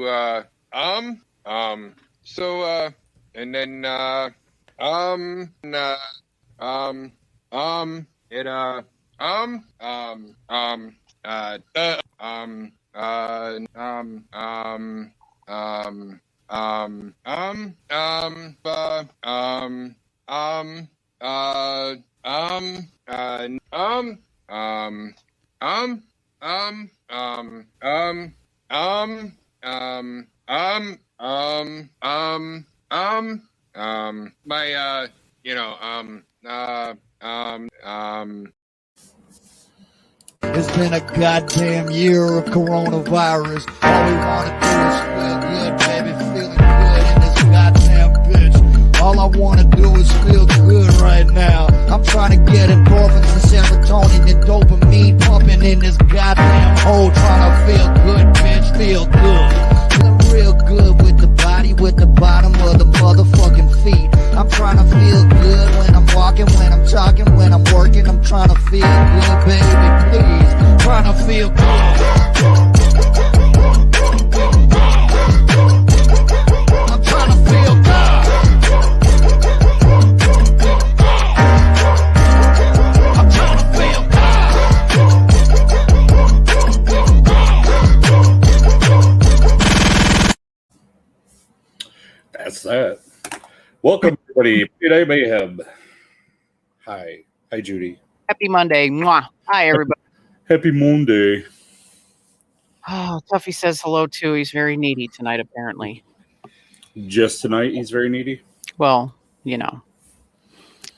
to so and then it my It's been a goddamn year of coronavirus. All we wanna do is feel good, baby, feeling good in this goddamn bitch. All I wanna do is feel good right now. I'm trying to get endorphins and serotonin and dopamine pumping in this goddamn hole. Trying to feel good, bitch, feel good. Feeling real good with the body, with the bottom of the motherfucking feet. I'm trying to feel good when I'm walking, when I'm talking, when I'm working. I'm trying to feel good, baby, please. Trying to feel good. I'm trying to feel good. I'm trying to feel good. That's that. Welcome, everybody. Payday Mayhem. Hi. Hi, Judy. Happy Monday. Mwah. Hi, everybody. Happy Monday. Oh, Tuffy says hello, too. He's very needy tonight, apparently. Just tonight, he's very needy? Well, you know.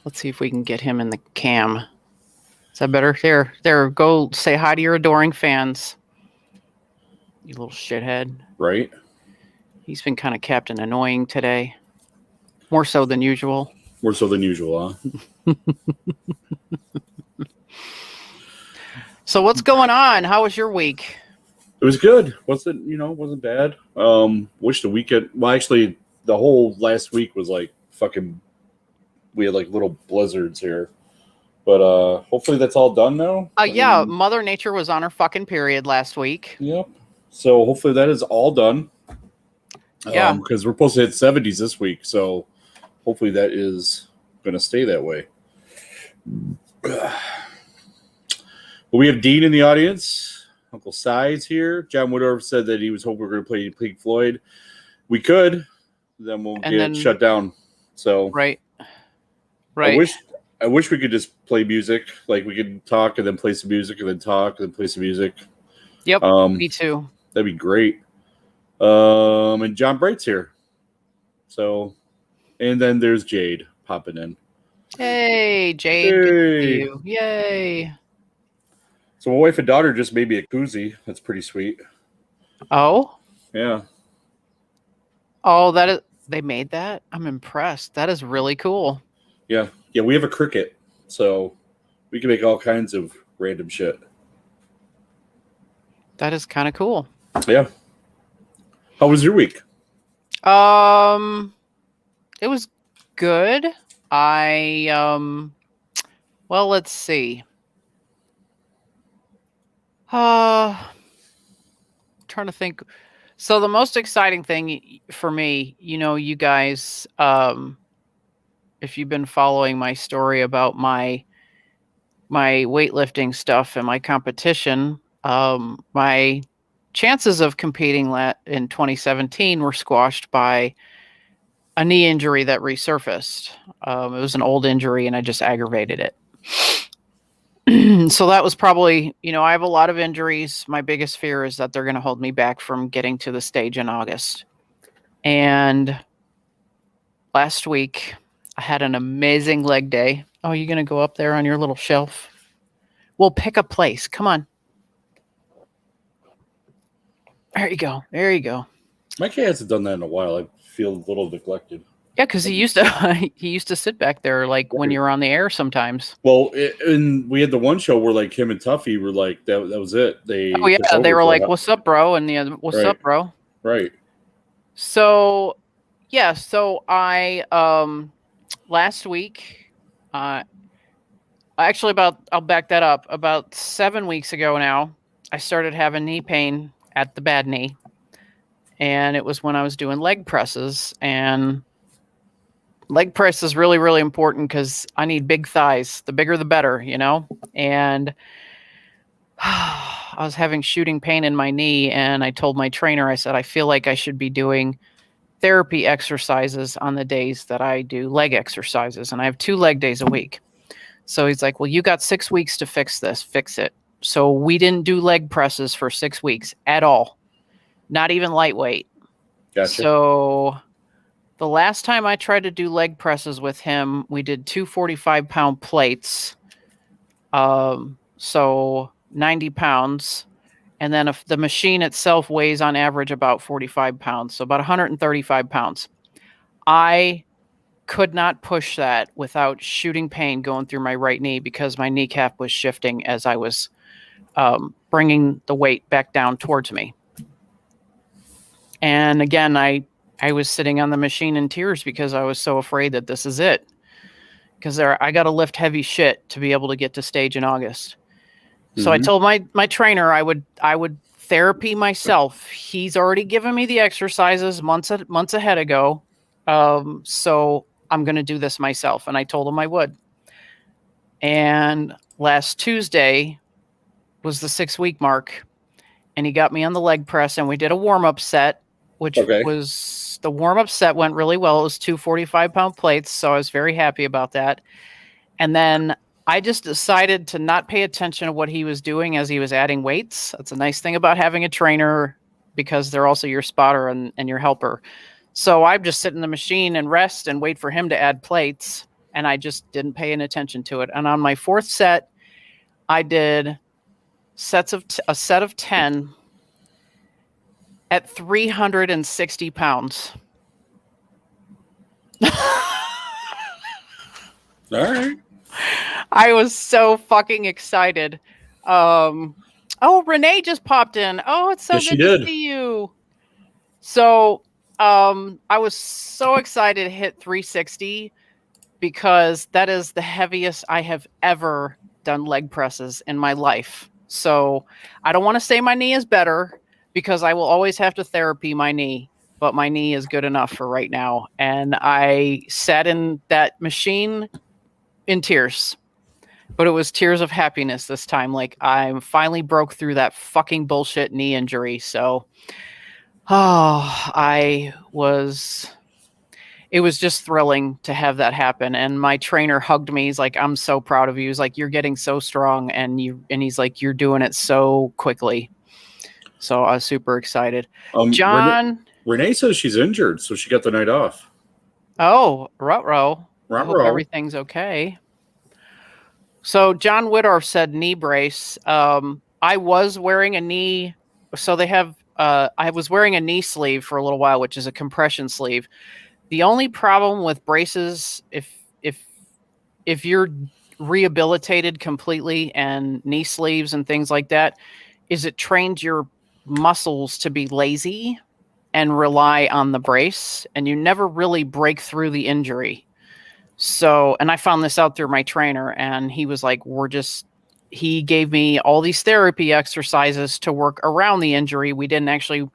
Let's see if we can get him in the cam. Is that better? There. Go say hi to your adoring fans. You little shithead. Right? He's been kind of Captain Annoying today. More so than usual. More so than usual, huh? So what's going on? How was your week? It was good. Wasn't bad. Wish the weekend. Well, actually, the whole last week was like fucking. We had like little blizzards here, but hopefully that's all done now. Yeah, Mother Nature was on her fucking period last week. Yep. So hopefully that is all done. Yeah. Because we're supposed to hit 70s this week, so hopefully that is going to stay that way. But we have Dean in the audience. Uncle Si's here. John Woodorf said that he was hoping we were going to play Pink Floyd. We could. Then we'll get shut down. So right. I wish we could just play music. Like we could talk and then play some music and then talk and then play some music. Yep. Me too. That'd be great. And John Bright's here. So, and then there's Jade popping in. Hey, Jade. Hey. Good to see you. Yay. So my wife and daughter just made me a koozie. That's pretty sweet. Oh? Yeah. Oh, they made that? I'm impressed. That is really cool. Yeah. Yeah, we have a Cricut. So we can make all kinds of random shit. That is kind of cool. Yeah. How was your week? It was good. Well, let's see. Trying to think. So the most exciting thing for me, you guys, if you've been following my story about my weightlifting stuff and my competition, my chances of competing in 2017 were squashed by a knee injury that resurfaced. It was an old injury and I just aggravated it. So that was probably, I have a lot of injuries. My biggest fear is that they're going to hold me back from getting to the stage in August. And last week I had an amazing leg day. Oh, you're going to go up there on your little shelf? We'll pick a place. Come on. There you go. There you go. My cat hasn't done that in a while. I feel a little neglected. Yeah, because he used to sit back there like when you're on the air sometimes. Well, and we had the one show where like him and Tuffy were like that was it. They were like, "What's up, bro?" And the other, "What's up, bro?" Right. So, yeah. So I last week, actually I'll back that up. About 7 weeks ago now, I started having knee pain at the bad knee. and it was when I was doing leg presses. And leg press is really, really important because I need big thighs. The bigger, the better, And I was having shooting pain in my knee, and I told my trainer, I said, I feel like I should be doing therapy exercises on the days that I do leg exercises. And I have 2 leg days a week. So he's like, well, you got 6 weeks to fix it. So we didn't do leg presses for 6 weeks at all. Not even lightweight. Gotcha. So the last time I tried to do leg presses with him, we did 2 45-pound plates. So 90 pounds. And then if the machine itself weighs on average about 45 pounds, so about 135 pounds. I could not push that without shooting pain going through my right knee because my kneecap was shifting as I was bringing the weight back down towards me. And again, I was sitting on the machine in tears because I was so afraid that this is it. Because I got to lift heavy shit to be able to get to stage in August. So I told my trainer I would therapy myself. He's already given me the exercises months ahead ago. So I'm going to do this myself. And I told him I would. And last Tuesday was the 6-week mark. And he got me on the leg press, and we did a warm-up set, which was the warm-up set went really well. It was 2 45-pound plates. So I was very happy about that. And then I just decided to not pay attention to what he was doing as he was adding weights. That's a nice thing about having a trainer because they're also your spotter and your helper. So I just sit in the machine and rest and wait for him to add plates. And I just didn't pay any attention to it. And on my 4th set, I did a set of 10 at 360 pounds. All right. I was so fucking excited. Oh, Renee just popped in. Oh, it's so good to see you. So I was so excited to hit 360 because that is the heaviest I have ever done leg presses in my life. So I don't want to say my knee is better because I will always have to therapy my knee, but my knee is good enough for right now. And I sat in that machine in tears. But it was tears of happiness this time. Like I finally broke through that fucking bullshit knee injury. So, it was just thrilling to have that happen. And my trainer hugged me. He's like, I'm so proud of you. He's like, you're getting so strong. And he's like, you're doing it so quickly. So I was super excited. John. Renee says she's injured. So she got the night off. Oh, ruh-roh. I hope everything's okay. So John Whittorf said knee brace. I was wearing a knee. So they have, I was wearing a knee sleeve for a little while, which is a compression sleeve. The only problem with braces, if you're rehabilitated completely and knee sleeves and things like that, is it trains your muscles to be lazy and rely on the brace, and you never really break through the injury. So, and I found this out through my trainer, and he was like, he gave me all these therapy exercises to work around the injury. We didn't actually,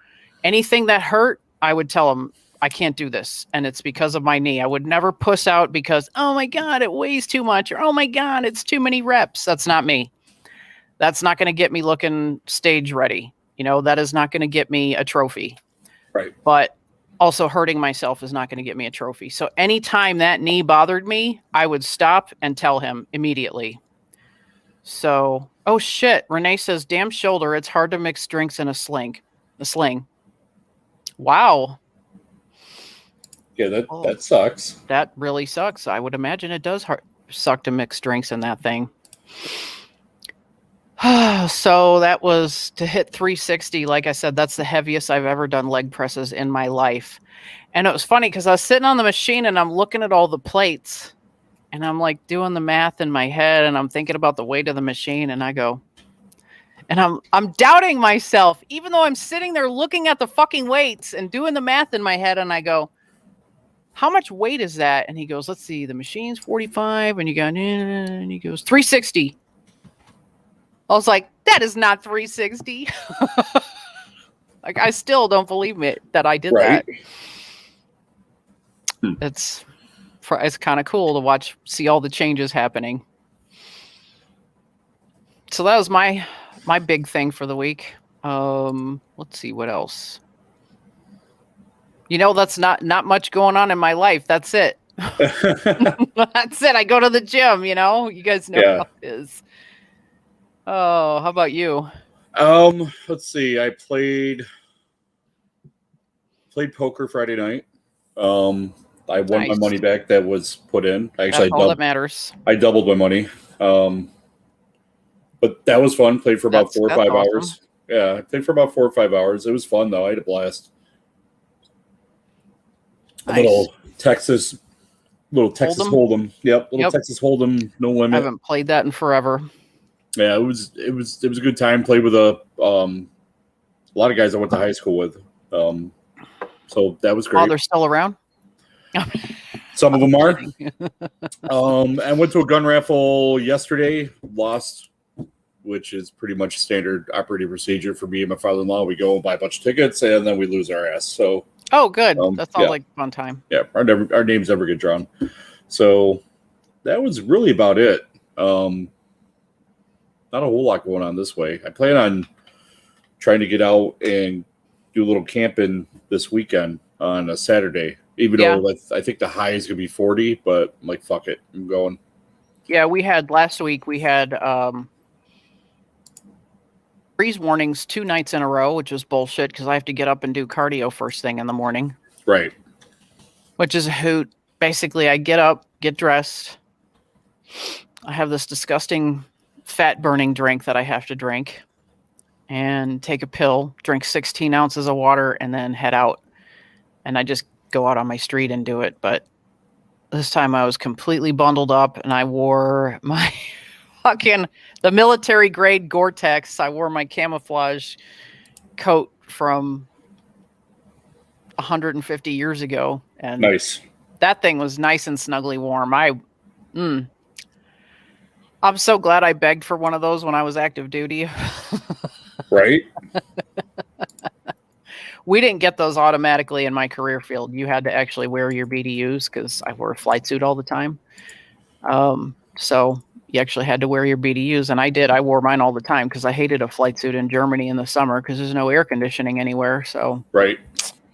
anything that hurt, I would tell him, I can't do this. And it's because of my knee. I would never puss out because, oh my God, it weighs too much. Or, oh my God, it's too many reps. That's not me. That's not going to get me looking stage ready. That is not going to get me a trophy. Right. But also hurting myself is not going to get me a trophy. So anytime that knee bothered me, I would stop and tell him immediately. So, oh shit. Renee says, damn shoulder. It's hard to mix drinks in a sling. Wow. Yeah, that sucks. That really sucks. I would imagine it does suck to mix drinks in that thing. So that was to hit 360. Like I said, that's the heaviest I've ever done leg presses in my life. And it was funny because I was sitting on the machine and I'm looking at all the plates and I'm like doing the math in my head and I'm thinking about the weight of the machine and I go, and I'm doubting myself, even though I'm sitting there looking at the fucking weights and doing the math in my head. And I go, how much weight is that? And he goes, let's see, the machine's 45 and you go, and he goes, 360. I was like, that is not 360. Like, I still don't believe it that I did Right. that. It's kind of cool to see all the changes happening. So that was my big thing for the week. Let's see what else. That's not much going on in my life. That's it. That's it. I go to the gym, you guys know Yeah. how it is. Oh, how about you? Let's see. I played poker Friday night. I won my Nice. money back that was put in. That's Actually, all that matters. I doubled my money. But that was fun. Played for about 4 or 5 awesome. hours. Yeah, I played for about 4 or 5 hours. It was fun though. I had a blast. Nice. A little Texas Hold'em. Yep, Texas Hold'em, no limit. I haven't played that in forever. Yeah, it was a good time. Played with a lot of guys I went to high school with. So that was great. Oh, they're still around? Some of them are. I went to a gun raffle yesterday, lost, which is pretty much standard operating procedure for me and my father-in-law. We go and buy a bunch of tickets, and then we lose our ass. So, oh, good. That sounds like a fun time. Yeah, our names never get drawn. So that was really about it. Not a whole lot going on this way. I plan on trying to get out and do a little camping this weekend on a Saturday. Even though I think the high is going to be 40, but I'm like, fuck it. I'm going. Yeah, last week, we had freeze warnings 2 nights in a row, which was bullshit because I have to get up and do cardio first thing in the morning. Right. Which is a hoot. Basically, I get up, get dressed. I have this disgusting fat-burning drink that I have to drink and take a pill, drink 16 ounces of water, and then head out. And I just go out on my street and do it. But this time I was completely bundled up and I wore my the military grade Gore-Tex. I wore my camouflage coat from 150 years ago. And nice. That thing was nice and snugly warm. I'm so glad I begged for one of those when I was active duty. Right. We didn't get those automatically in my career field. You had to actually wear your BDUs because I wore a flight suit all the time. So you actually had to wear your BDUs, and I did. I wore mine all the time because I hated a flight suit in Germany in the summer because there's no air conditioning anywhere. So right.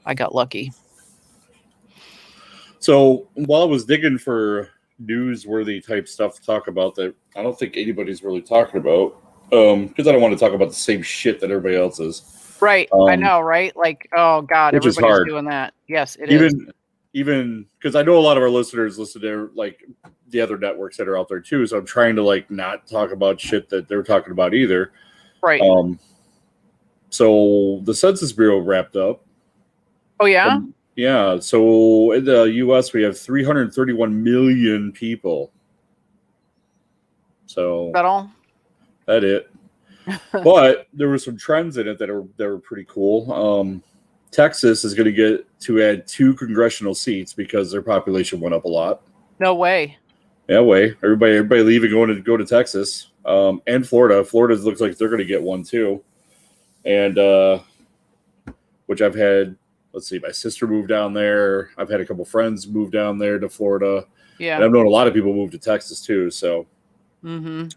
I got lucky. So while I was digging for newsworthy type stuff to talk about that I don't think anybody's really talking about, because I don't want to talk about the same shit that everybody else is. Right. I know, right? Like, oh, God, which everybody's is hard. doing that. Yes, it is. Even because I know a lot of our listeners listen to like the other networks that are out there too. So I'm trying to like not talk about shit that they're talking about either. Right. So the Census Bureau wrapped up. Oh, yeah? Yeah. So in the U.S., we have 331 million people. So Is that all? That it. But there were some trends in it that were pretty cool. Texas is going to get to add 2 congressional seats because their population went up a lot. No way. Yeah, way. Everybody leaving go to Texas. And Florida. Florida looks like they're going to get one too. And which I've had. Let's see, my sister moved down there. I've had a couple friends move down there to Florida. Yeah. And I've known a lot of people move to Texas too. So. Mm-hmm.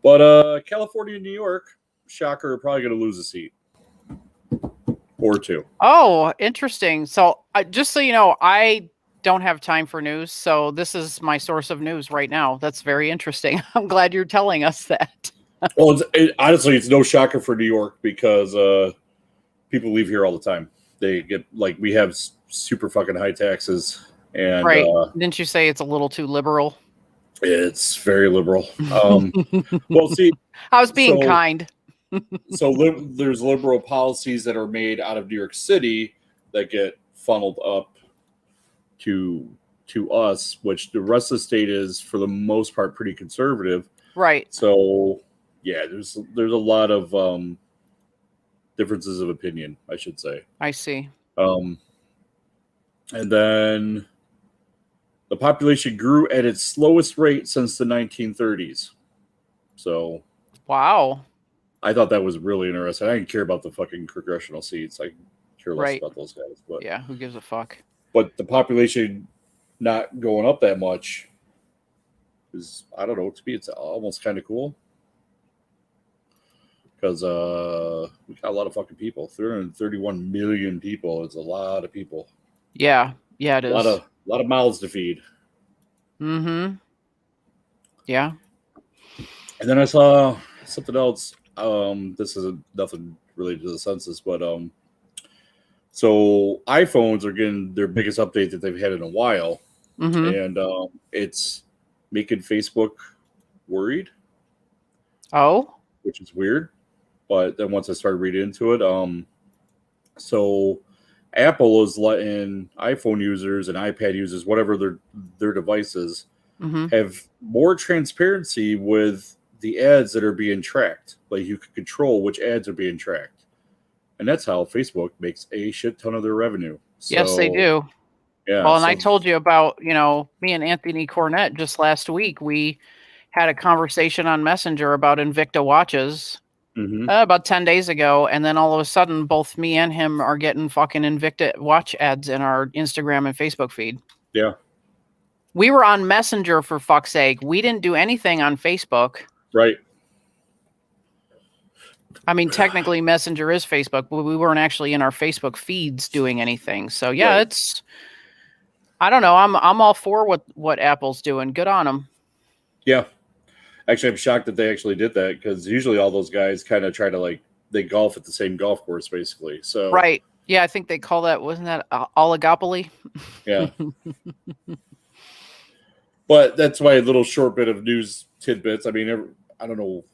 But California and New York, shocker, are probably going to lose a seat or 2. Oh, interesting. So just so you know, I don't have time for news. So this is my source of news right now. That's very interesting. I'm glad you're telling us that. Well, honestly, it's no shocker for New York because people leave here all the time. They get we have super fucking high taxes. And right. Didn't you say it's a little too liberal? It's very liberal. Well, see, I was being kind. So there's liberal policies that are made out of New York City that get funneled up to us, which the rest of the state is, for the most part, pretty conservative. Right. So, yeah, there's a lot of differences of opinion, I should say. I see. And then the population grew at its slowest rate since the 1930s. So, wow. I thought that was really interesting. I didn't care about the fucking congressional seats. I care less Right. about those guys. But Yeah, who gives a fuck? but the population not going up that much is, I don't know, to me it's almost kind of cool. Because we got a lot of fucking people. 331 million people. It's a lot of people. Yeah, it A is. lot of mouths to feed. Mm-hmm. Yeah. And then I saw something else. This is nothing related to the census, but so iPhones are getting their biggest update that they've had in a while, Mm-hmm. and it's making Facebook worried, Oh. which is weird. But then once I started reading into it, so Apple is letting iPhone users and iPad users, whatever their devices, Mm-hmm. have more transparency with the ads that are being tracked. Like you can control which ads are being tracked. And that's how Facebook makes a shit ton of their revenue. So, Yes, they do. Yeah. Well, and so, I told you about, me and Anthony Cornett just last week. We had a conversation on Messenger about Invicta watches mhm. about 10 days ago. And then all of a sudden, both me and him are getting fucking Invicta watch ads in our Instagram and Facebook feed. Yeah. We were on Messenger, for fuck's sake. We didn't do anything on Facebook. Right. I mean, technically Messenger is Facebook, but we weren't actually in our Facebook feeds doing anything. So yeah, Right. I don't know. I'm all for what Apple's doing. Good on them. Yeah. Actually, I'm shocked that they actually did that because usually all those guys kind of try to they golf at the same golf course, basically. So Right. Yeah, I think they call that, wasn't that oligopoly? Yeah. But that's why a little short bit of news tidbits. I mean, I don't know.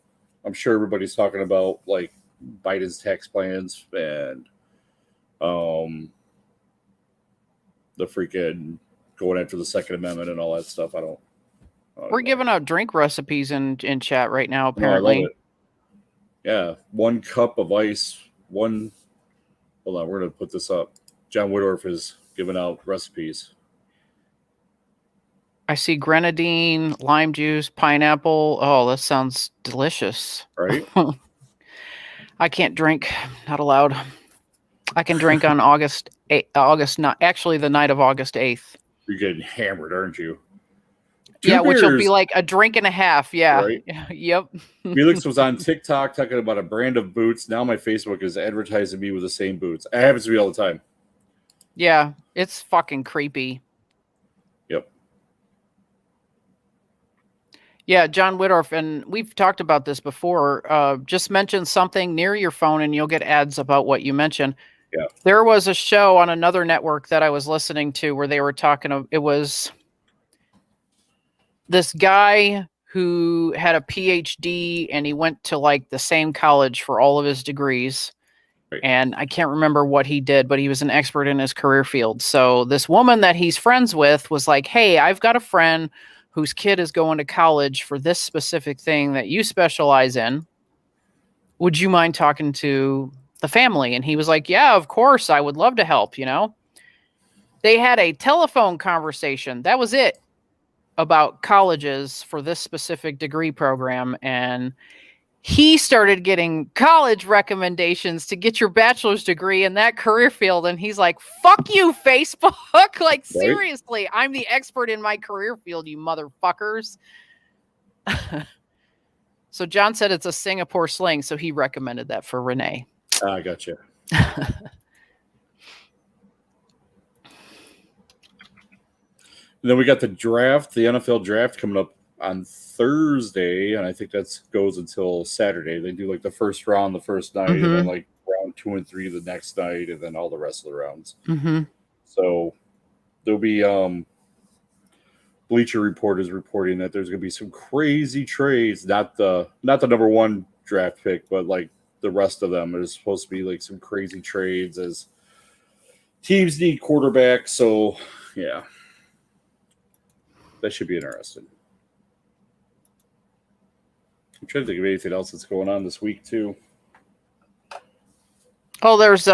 I'm sure everybody's talking about Biden's tax plans and the freaking going after the Second Amendment and all that stuff. I don't We're know. giving out drink recipes in chat right now, No, I apparently. love it. Yeah, 1 cup of ice. Hold on, we're gonna put this up. John Woodorf is giving out recipes. I see grenadine, lime juice, pineapple. Oh, that sounds delicious. Right? I can't drink. Not allowed. I can drink on August 8th, actually the night of August 8th. You're getting hammered, aren't you? Yeah, which will be beers. like a drink and a half. Yeah. Right? Yep. Felix was on TikTok talking about a brand of boots. Now my Facebook is advertising me with the same boots. It happens to me all the time. Yeah, it's fucking creepy. Yep. Yeah, John Woodorf, and we've talked about this before. Just mention something near your phone and you'll get ads about what you mention. Yeah. There was a show on another network that I was listening to where they were talking. It was this guy who had a PhD and he went to the same college for all of his degrees. Right. And I can't remember what he did, but he was an expert in his career field. So this woman that he's friends with was like, hey, I've got a friend whose kid is going to college for this specific thing that you specialize in. Would you mind talking to the family? And he was like, yeah, of course. I would love to help. They had a telephone conversation. That was it, about colleges for this specific degree program. And he started getting college recommendations to get your bachelor's degree in that career field. And he's like, fuck you, Facebook. Seriously, I'm the expert in my career field, you motherfuckers. So John said it's a Singapore sling. So he recommended that for Renee. I gotcha. And then we got the draft, the NFL draft coming up on Thursday, and I think that goes until Saturday. They do the first round the first night, and then round 2 and 3 the next night, and then all the rest of the rounds. Mm-hmm. So there'll be Bleacher Report is reporting that there's going to be some crazy trades. Not the number 1 draft pick, but the rest of them. There's supposed to be some crazy trades as teams need quarterbacks. So yeah. That should be interesting. I'm trying to think of anything else that's going on this week, too. Oh, there's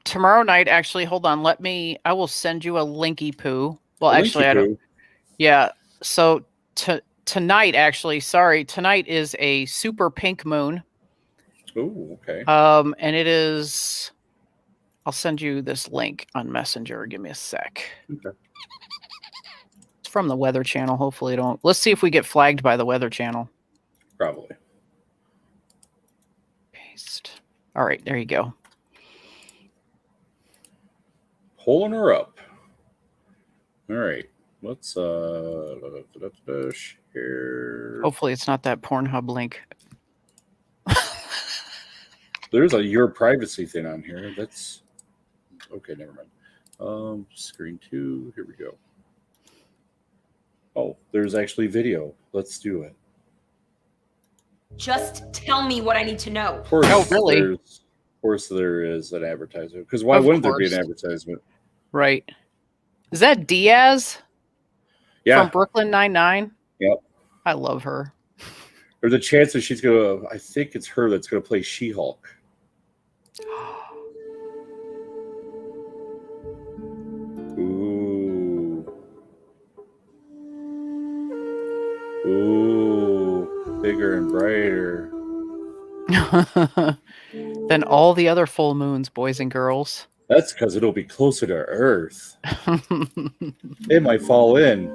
tomorrow night, actually. Hold on. I will send you a linky poo. Well, actually, I don't. Yeah. So tonight, actually, sorry. Tonight is a super pink moon. Oh, okay. And it is. I'll send you this link on Messenger. Give me a sec. Okay. It's from the Weather Channel. Hopefully, don't. Let's see if we get flagged by the Weather Channel. Probably. Paste. All right, there you go. Pulling her up. All right. Let's share. Hopefully, it's not that Pornhub link. There's your privacy thing on here. That's okay. Never mind. Screen 2. Here we go. Oh, there's actually video. Let's do it. Just tell me what I need to know. Of course, Oh, really? Of course, there is an advertisement. Because why Of wouldn't there course. be an advertisement? Right. Is that Diaz Yeah. from Brooklyn Nine-Nine? Yep. I love her. There's a chance that she's going to, I think it's her that's going to play She-Hulk. Ooh. Ooh. Bigger and brighter. Than all the other full moons, boys and girls. That's because it'll be closer to Earth. It might fall in.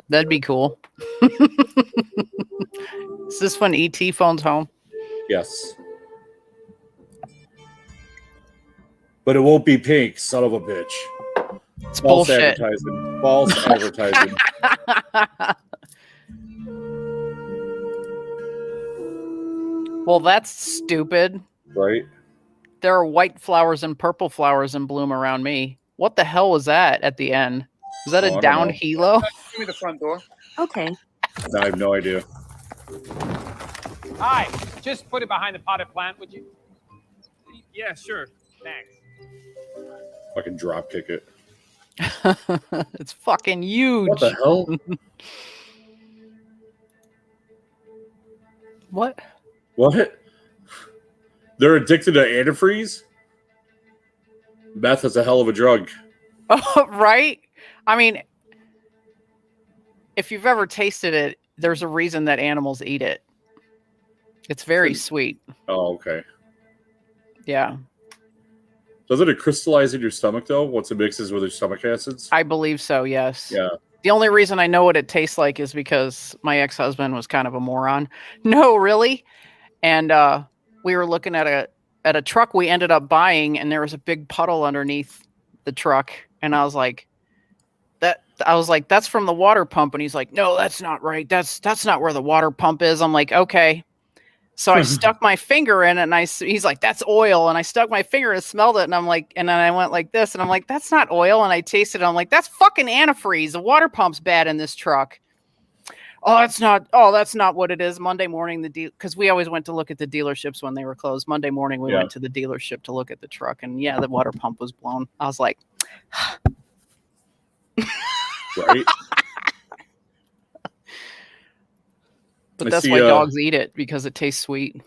That'd be cool. Is this when ET phones home? Yes. But it won't be pink, son of a bitch. It's False bullshit. advertising. False advertising. Well, that's stupid. Right? There are white flowers and purple flowers in bloom around me. What the hell was that at the end? Was that Oh, I a don't downed know. helo? Give me the front door. Okay. No, I have no idea. Hi, just put it behind the potted plant, would you? Yeah, sure. Thanks. Fucking drop kick it. It's fucking huge. What the hell? What? What? They're addicted to antifreeze? Meth is a hell of a drug. Oh, right? I mean, if you've ever tasted it, there's a reason that animals eat it. It's very sweet. Oh, okay. Yeah, Doesn't it crystallize in your stomach, though, once it mixes with your stomach acids? I believe so, yes. Yeah. The only reason I know what it tastes like is because my ex-husband was kind of a moron. No, really? And we were looking at a truck we ended up buying, and there was a big puddle underneath the truck. And I was like, that's from the water pump. And he's like, no, that's not right. That's not where the water pump is. I'm like, okay. So I stuck my finger in it, and he's like, that's oil. And I stuck my finger and smelled it. And I'm like, and then I went like this, and I'm like, that's not oil. And I tasted it. I'm like, that's fucking antifreeze. The water pump's bad in this truck. Oh, that's not what it is. Monday morning, because we always went to look at the dealerships when they were closed. Monday morning, we went to the dealership to look at the truck, and yeah, the water pump was blown. I was like, Right? but I that's see, why dogs eat it, because it tastes sweet.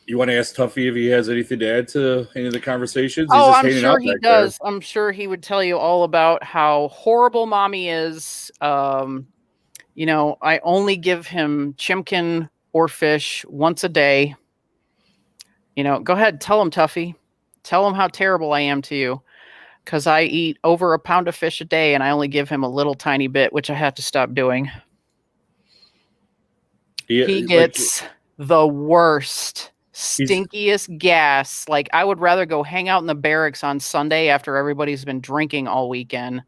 You want to ask Tuffy if he has anything to add to any of the conversations? Oh, just I'm hanging sure out he back there. does. I'm sure he would tell you all about how horrible mommy is. You know, I only give him chimkin or fish once a day. You know, go ahead, tell him, Tuffy. Tell him how terrible I am to you. Because I eat over a pound of fish a day, and I only give him a little tiny bit, which I have to stop doing. He gets the worst, stinkiest gas. Like, I would rather go hang out in the barracks on Sunday after everybody's been drinking all weekend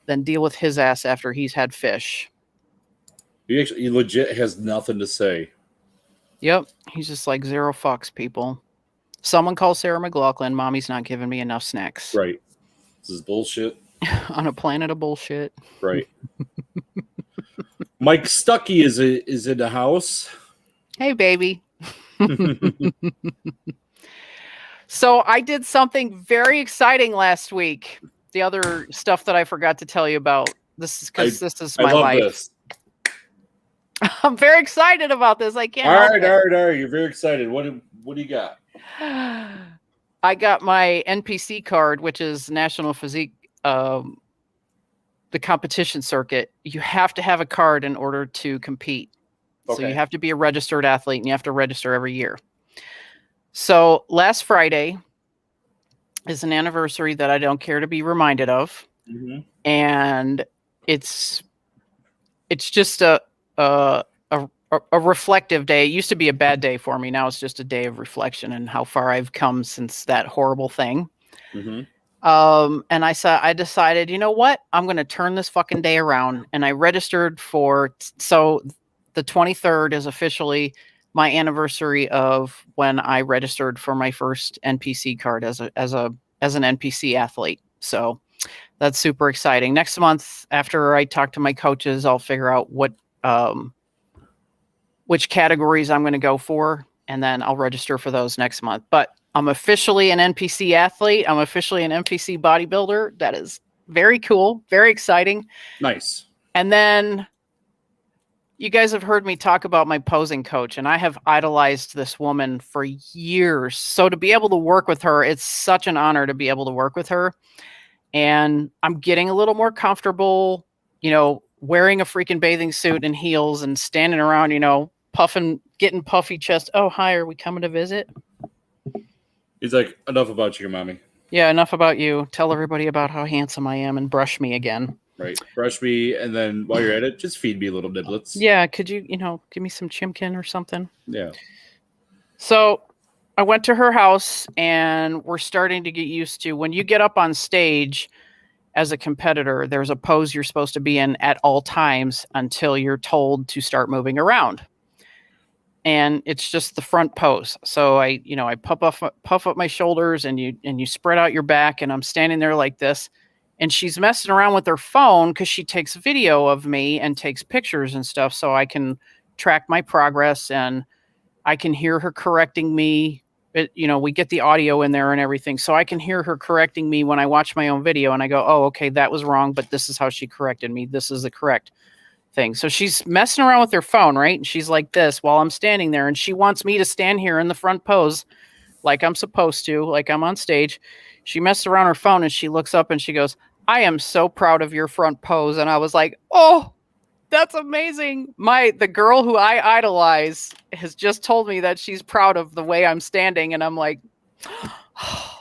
than deal with his ass after he's had fish. He legit has nothing to say. Yep. He's just like, zero fucks, people. Someone call Sarah McLachlan. Mommy's not giving me enough snacks. Right. This is bullshit. On a planet of bullshit. Right. Mike Stuckey is in the house. Hey, baby. So I did something very exciting last week. The other stuff that I forgot to tell you about. This is because this is my life. This. I'm very excited about this. I can't. All help right. it. You're very excited. What do you got? I got my NPC card, which is National Physique, the competition circuit. You have to have a card in order to compete. So Okay. you have to be a registered athlete, and you have to register every year. So last Friday is an anniversary that I don't care to be reminded of. Mm-hmm. And it's just a reflective day. It used to be a bad day for me. Now it's just a day of reflection and how far I've come since that horrible thing. Mm-hmm. And I decided, you know what? I'm going to turn this fucking day around. And I registered so the 23rd is officially my anniversary of when I registered for my first NPC card as an NPC athlete. So that's super exciting. Next month, after I talk to my coaches, I'll figure out which categories I'm going to go for, and then I'll register for those next month. But I'm officially an NPC athlete. I'm officially an NPC bodybuilder. That is very cool, very exciting. Nice. And then you guys have heard me talk about my posing coach, and I have idolized this woman for years. So to be able to work with her, it's such an honor to be able to work with her. And I'm getting a little more comfortable, wearing a freaking bathing suit and heels and standing around, puffing, getting puffy chest. Oh, hi, are we coming to visit? He's like, enough about you, mommy. Yeah, enough about you. Tell everybody about how handsome I am and brush me again. Right. Brush me, and then while you're at it, just feed me little niblets. Yeah, could you, give me some chimkin or something? Yeah. So I went to her house, and we're starting to get used to when you get up on stage as a competitor, there's a pose you're supposed to be in at all times until you're told to start moving around. And it's just the front pose. So I puff up my shoulders, and you spread out your back, and I'm standing there like this. And she's messing around with her phone because she takes video of me and takes pictures and stuff, so I can track my progress, and I can hear her correcting me. We get the audio in there and everything, so I can hear her correcting me when I watch my own video, and I go, oh, okay, that was wrong, but this is how she corrected me. This is the correct thing. So she's messing around with her phone, right? And she's like this while I'm standing there, and she wants me to stand here in the front pose like I'm supposed to, like I'm on stage. She messes around her phone, and she looks up and she goes, I am so proud of your front pose. And I was like, oh, that's amazing. The girl who I idolize has just told me that she's proud of the way I'm standing. And I'm like, I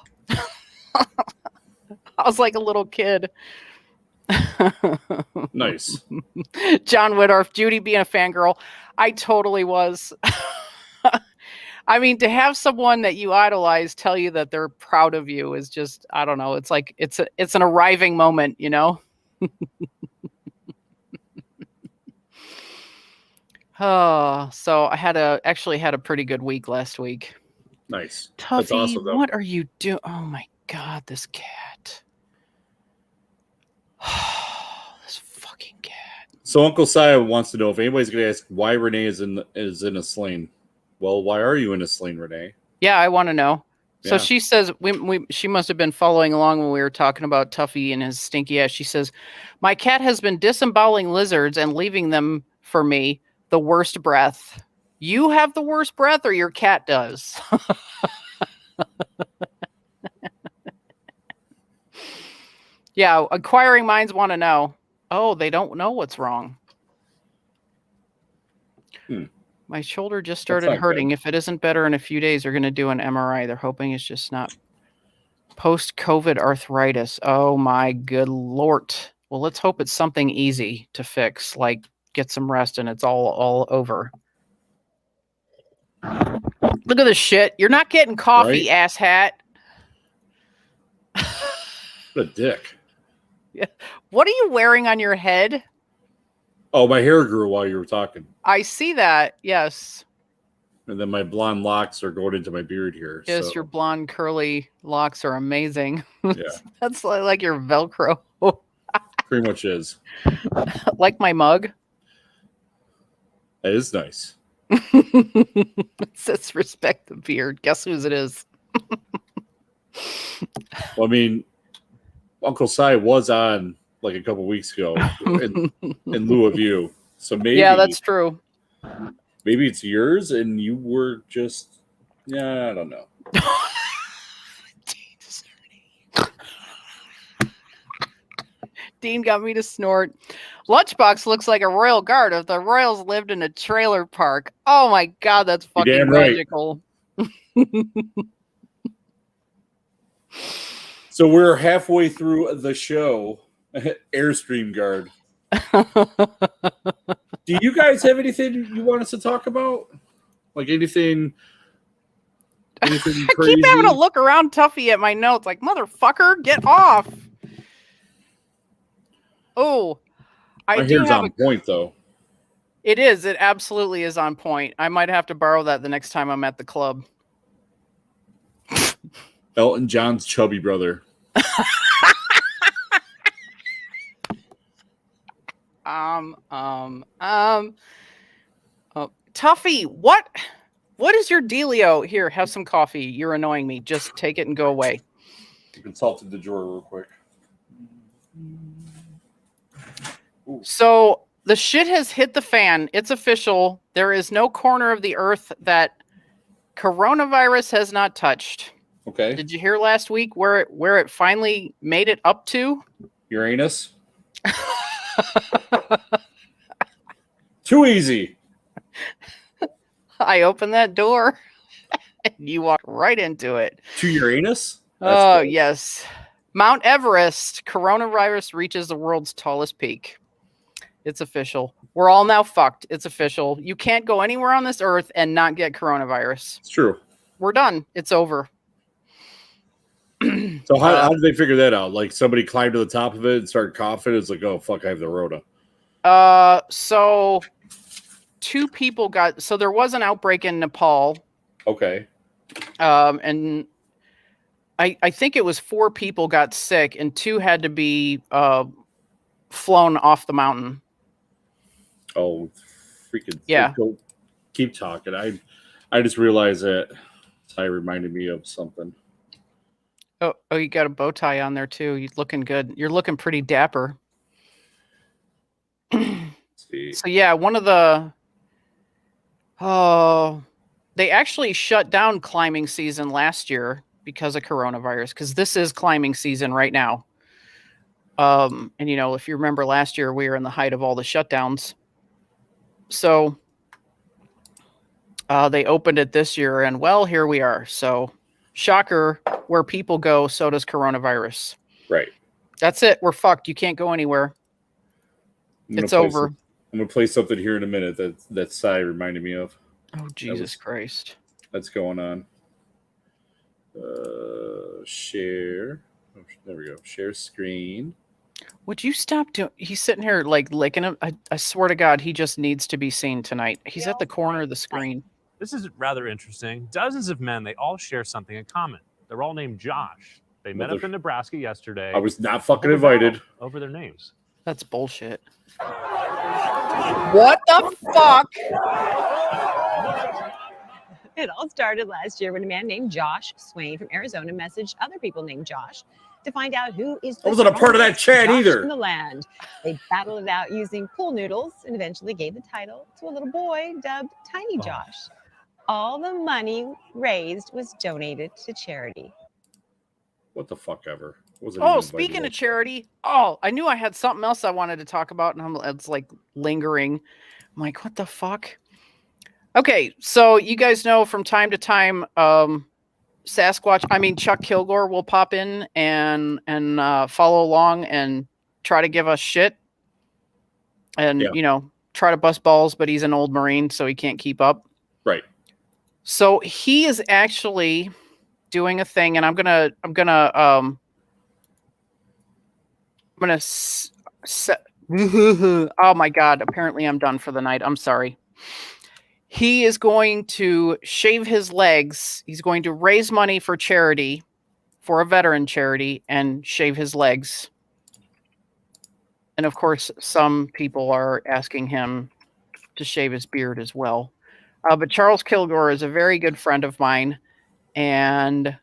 was like a little kid. Nice. John Whittorf, Judy being a fangirl. I totally was. I mean, to have someone that you idolize tell you that they're proud of you is just, I don't know. It's like, it's an arriving moment, Oh, so I actually had a pretty good week last week. Nice. Tuffy, That's awesome, though. what are you doing? Oh my God, this cat. This fucking cat. So Uncle Sia wants to know if anybody's going to ask why Renee is in a sling. Well, why are you in a sling, Renee? Yeah, I want to know. So Yeah. she says, she must have been following along when we were talking about Tuffy and his stinky ass. She says, my cat has been disemboweling lizards and leaving them for me. The worst breath. You have the worst breath, or your cat does? Yeah, inquiring minds want to know. Oh, they don't know what's wrong. My shoulder just started hurting. Good. If it isn't better in a few days, they're going to do an MRI. They're hoping it's just not post-COVID arthritis. Oh, my good Lord. Well, let's hope it's something easy to fix, like get some rest and it's all over. Look at this shit. You're not getting coffee, right? Asshat. What a dick. Yeah. What are you wearing on your head? Oh, my hair grew while you were talking. I see that. Yes. And then my blonde locks are going into my beard here. Yes, so. Your blonde curly locks are amazing. Yeah. That's like your Velcro. Pretty much is. Like my mug. That is nice. It says respect the beard. Guess whose it is? Well, I mean, Uncle Si was on like a couple weeks ago in lieu of you. So maybe. Yeah, that's true. Maybe it's yours and you were just, yeah, I don't know. Dean got me to snort. Lunchbox looks like a royal guard if the royals lived in a trailer park. Oh my God, that's fucking magical. So we're halfway through the show. Airstream Guard. Do you guys have anything you want us to talk about? Like anything crazy? I keep having to look around Tuffy at my notes like, motherfucker, get off. Oh, I My do hair's have on point, though. It is. It absolutely is on point. I might have to borrow that the next time I'm at the club. Elton John's chubby brother. Tuffy, what is your dealio? Here, have some coffee. You're annoying me. Just take it and go away. Consulted the drawer real quick. Ooh. So the shit has hit the fan. It's official. There is no corner of the earth that coronavirus has not touched. Okay. Did you hear last week where it finally made it up to? Uranus? Too easy. I opened that door and you walked right into it. To Uranus? Oh, yes. Mount Everest, coronavirus reaches the world's tallest peak. It's official. We're all now fucked. It's official. You can't go anywhere on this earth and not get coronavirus. It's true. We're done. It's over. So how did they figure that out? Like somebody climbed to the top of it and started coughing. It's like, oh, fuck, I have the Rona. So two people got... So there was an outbreak in Nepal. Okay. And I think it was 4 people got sick and 2 had to be flown off the mountain. Oh, freaking yeah! Keep talking. I just realized that Ty reminded me of something. Oh, you got a bow tie on there too. You're looking good. You're looking pretty dapper. See. So yeah, one of the they actually shut down climbing season last year because of coronavirus. Because this is climbing season right now. And you know, if you remember last year, we were in the height of all the shutdowns. So they opened it this year, and well, here we are. So, shocker, where people go, so does coronavirus. Right. That's it. We're fucked. You can't go anywhere. It's over. I'm gonna play something here in a minute that Cy reminded me of. Oh, Jesus Christ! That's going on. Share. Oh, there we go. Share screen. Would you stop doing? He's sitting here like licking him. I swear to God, he just needs to be seen tonight. He's at the corner of the screen. This is rather interesting. Dozens of men, they all share something in common. They're all named Josh. They met up in Nebraska yesterday. I was not fucking invited. Over their names. That's bullshit. What the fuck? It all started last year when a man named Josh Swain from Arizona messaged other people named Josh to find out who is the I wasn't a part of that chat Josh either in the land. They battled it out using pool noodles and eventually gave the title to a little boy dubbed Tiny Josh. All the money raised was donated to charity. What the fuck ever? Oh, speaking of charity, I knew I had something else I wanted to talk about, and it's like lingering. I'm like, what the fuck? Okay, so you guys know from time to time, Chuck Kilgore will pop in and follow along and try to give us shit, and you know, try to bust balls, but he's an old Marine, so he can't keep up. Right. So he is actually doing a thing, and I'm gonna oh my God! Apparently, I'm done for the night. I'm sorry. He is going to shave his legs. He's going to raise money for charity, for a veteran charity, and shave his legs. And of course, some people are asking him to shave his beard as well. But Charles Kilgore is a very good friend of mine, and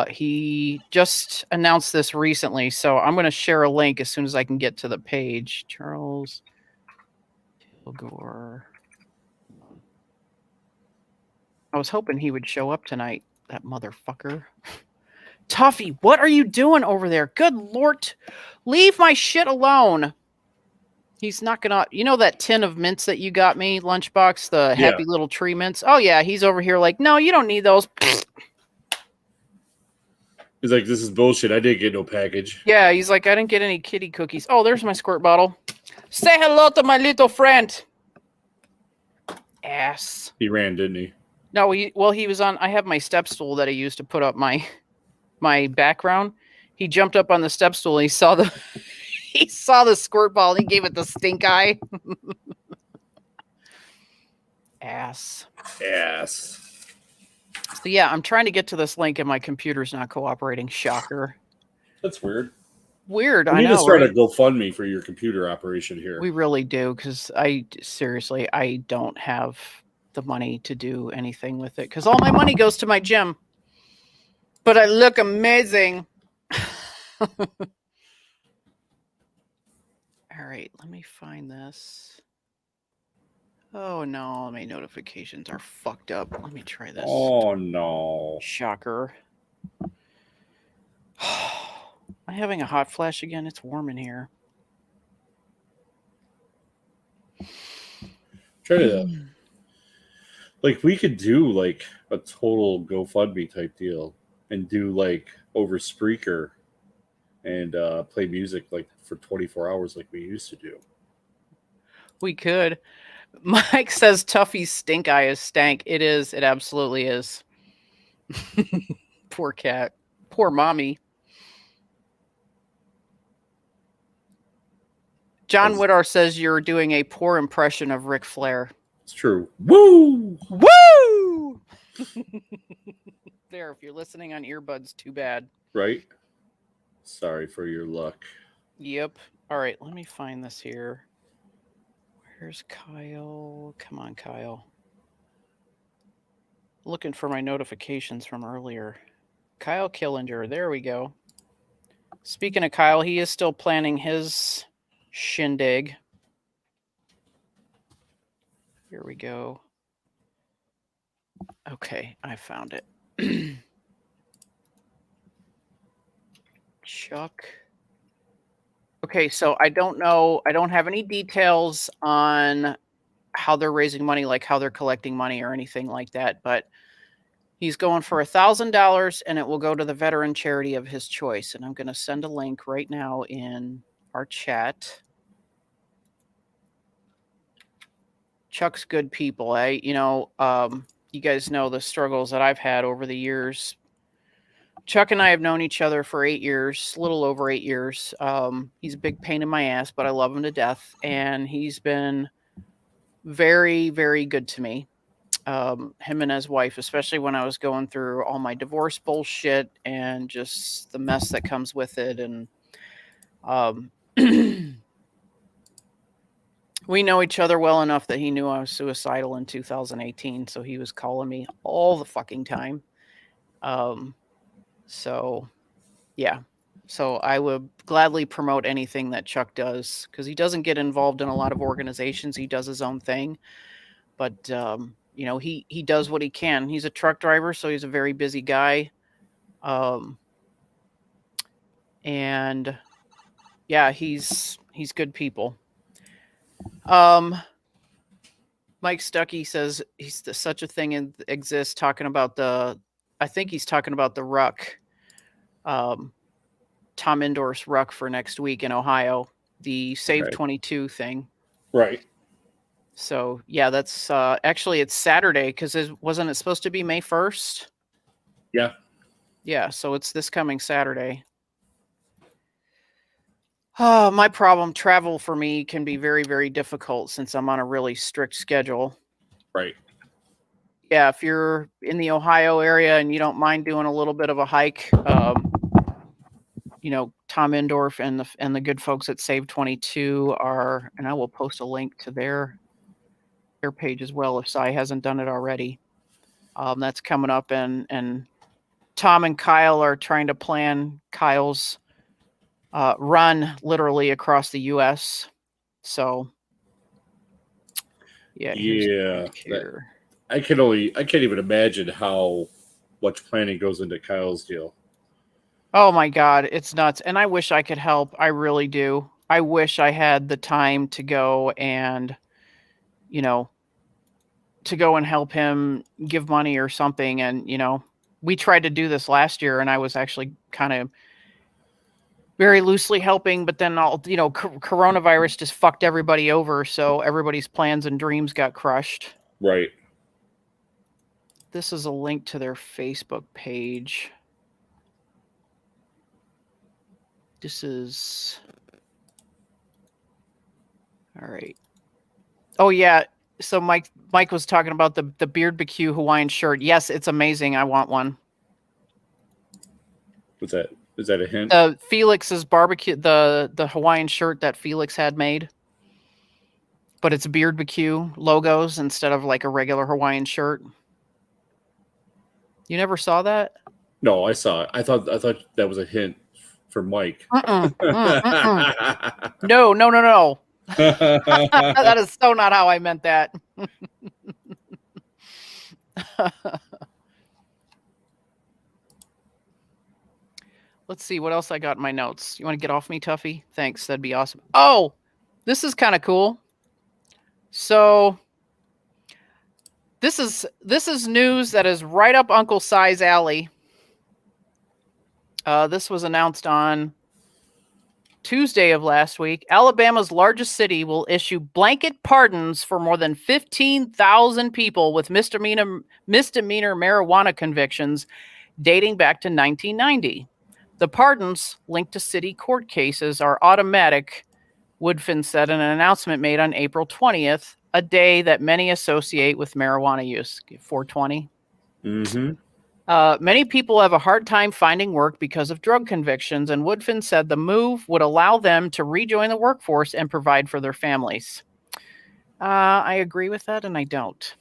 he just announced this recently. So I'm going to share a link as soon as I can get to the page. Charles Kilgore. I was hoping he would show up tonight, that motherfucker. Tuffy, what are you doing over there? Good Lord. Leave my shit alone. He's not gonna. You know that tin of mints that you got me, lunchbox, the Yeah. Happy Little Tree mints. Oh yeah, he's over here like, no, you don't need those. He's like, this is bullshit. I didn't get no package. Yeah, he's like, I didn't get any kitty cookies. Oh, there's my squirt bottle. Say hello to my little friend. Ass. He ran, didn't he? No, he was on. I have my step stool that I used to put up my background. He jumped up on the step stool and he saw the squirt ball and he gave it the stink eye. Ass. So yeah, I'm trying to get to this link and my computer's not cooperating. Shocker. That's weird. Weird. We I need know. to start Right? a GoFundMe for your computer operation here. We really do, because I don't have the money to do anything with it because all my money goes to my gym. But I look amazing. All right, let me find this. Oh no, my notifications are fucked up. Let me try this. Oh no. Shocker. Am I having a hot flash again? It's warm in here. Try to like we could do like a total GoFundMe type deal and do like over Spreaker and play music like for 24 hours like we used to do. We could. Mike says Tuffy's stink eye is stank. It is. It absolutely is. Poor cat. Poor mommy. John Whittar says you're doing a poor impression of Ric Flair. It's true. Woo! Woo! There, if you're listening on earbuds, too bad. Right? Sorry for your luck. Yep. All right, let me find this here. Where's Kyle? Come on, Kyle. Looking for my notifications from earlier. Kyle Killinger. There we go. Speaking of Kyle, he is still planning his shindig. Here we go. Okay, I found it. Chuck. Okay, so I don't know. I don't have any details on how they're raising money, like how they're collecting money or anything like that. But he's going for $1,000 and it will go to the veteran charity of his choice. And I'm going to send a link right now in our chat. Chuck's good people. You guys know the struggles that I've had over the years. Chuck and I have known each other for 8 years, a little over 8 years. He's a big pain in my ass, but I love him to death. And he's been very, very good to me. Him and his wife, especially when I was going through all my divorce bullshit and just the mess that comes with it. And we know each other well enough that he knew I was suicidal in 2018. So he was calling me all the fucking time. So, yeah. So I would gladly promote anything that Chuck does because he doesn't get involved in a lot of organizations. He does his own thing. But, he does what he can. He's a truck driver, so he's a very busy guy. And, yeah, he's good people. Mike Stuckey says such a thing exists talking about I think he's talking about the ruck. Tom Endorse ruck for next week in Ohio, the Save Right. 22 thing. Right. So yeah, that's actually it's Saturday because wasn't it supposed to be May 1st? Yeah. Yeah, so it's this coming Saturday. My problem, travel for me can be very, very difficult since I'm on a really strict schedule. Right. Yeah, if you're in the Ohio area and you don't mind doing a little bit of a hike, Tom Endorf and the good folks at Save 22 are, and I will post a link to their page as well if Cy hasn't done it already. That's coming up, and Tom and Kyle are trying to plan Kyle's run literally across the U.S. So, yeah. I can't even imagine how much planning goes into Kyle's deal. Oh my God, it's nuts. And I wish I could help. I really do. I wish I had the time to go and, to go and help him give money or something. And, we tried to do this last year, and I was actually kind of very loosely helping, but then coronavirus just fucked everybody over. So everybody's plans and dreams got crushed. Right. This is a link to their Facebook page. This is... All right. Oh, yeah. So Mike was talking about the Beard BQ Hawaiian shirt. Yes, it's amazing. I want one. What's that? Is that a hint? Felix's barbecue, the Hawaiian shirt that Felix had made. But it's Beard BQ logos instead of like a regular Hawaiian shirt. You never saw that? No, I saw it. I thought that was a hint for Mike. No. That is so not how I meant that. Let's see what else I got in my notes. You want to get off me, Tuffy? Thanks. That'd be awesome. Oh, this is kind of cool. So this is news that is right up Uncle Si's alley. This was announced on Tuesday of last week. Alabama's largest city will issue blanket pardons for more than 15,000 people with misdemeanor marijuana convictions dating back to 1990. The pardons linked to city court cases are automatic, Woodfin said in an announcement made on April 20th, a day that many associate with marijuana use. 420. Mm-hmm. Many people have a hard time finding work because of drug convictions, and Woodfin said the move would allow them to rejoin the workforce and provide for their families. I agree with that, and I don't.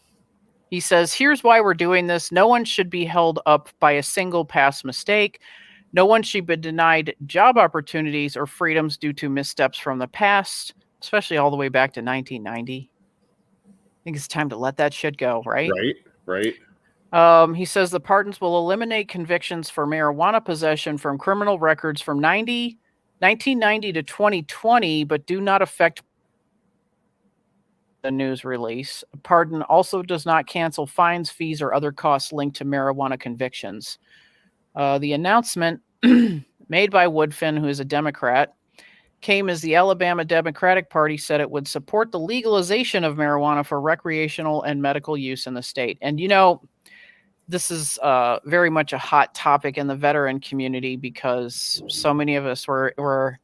He says, here's why we're doing this. No one should be held up by a single past mistake. No one should be denied job opportunities or freedoms due to missteps from the past, especially all the way back to 1990. I think it's time to let that shit go, right? Right. He says the pardons will eliminate convictions for marijuana possession from criminal records from 1990 to 2020, but do not affect the news release. A pardon also does not cancel fines, fees, or other costs linked to marijuana convictions. The announcement made by Woodfin, who is a Democrat, came as the Alabama Democratic Party said it would support the legalization of marijuana for recreational and medical use in the state. And, this is very much a hot topic in the veteran community because so many of us were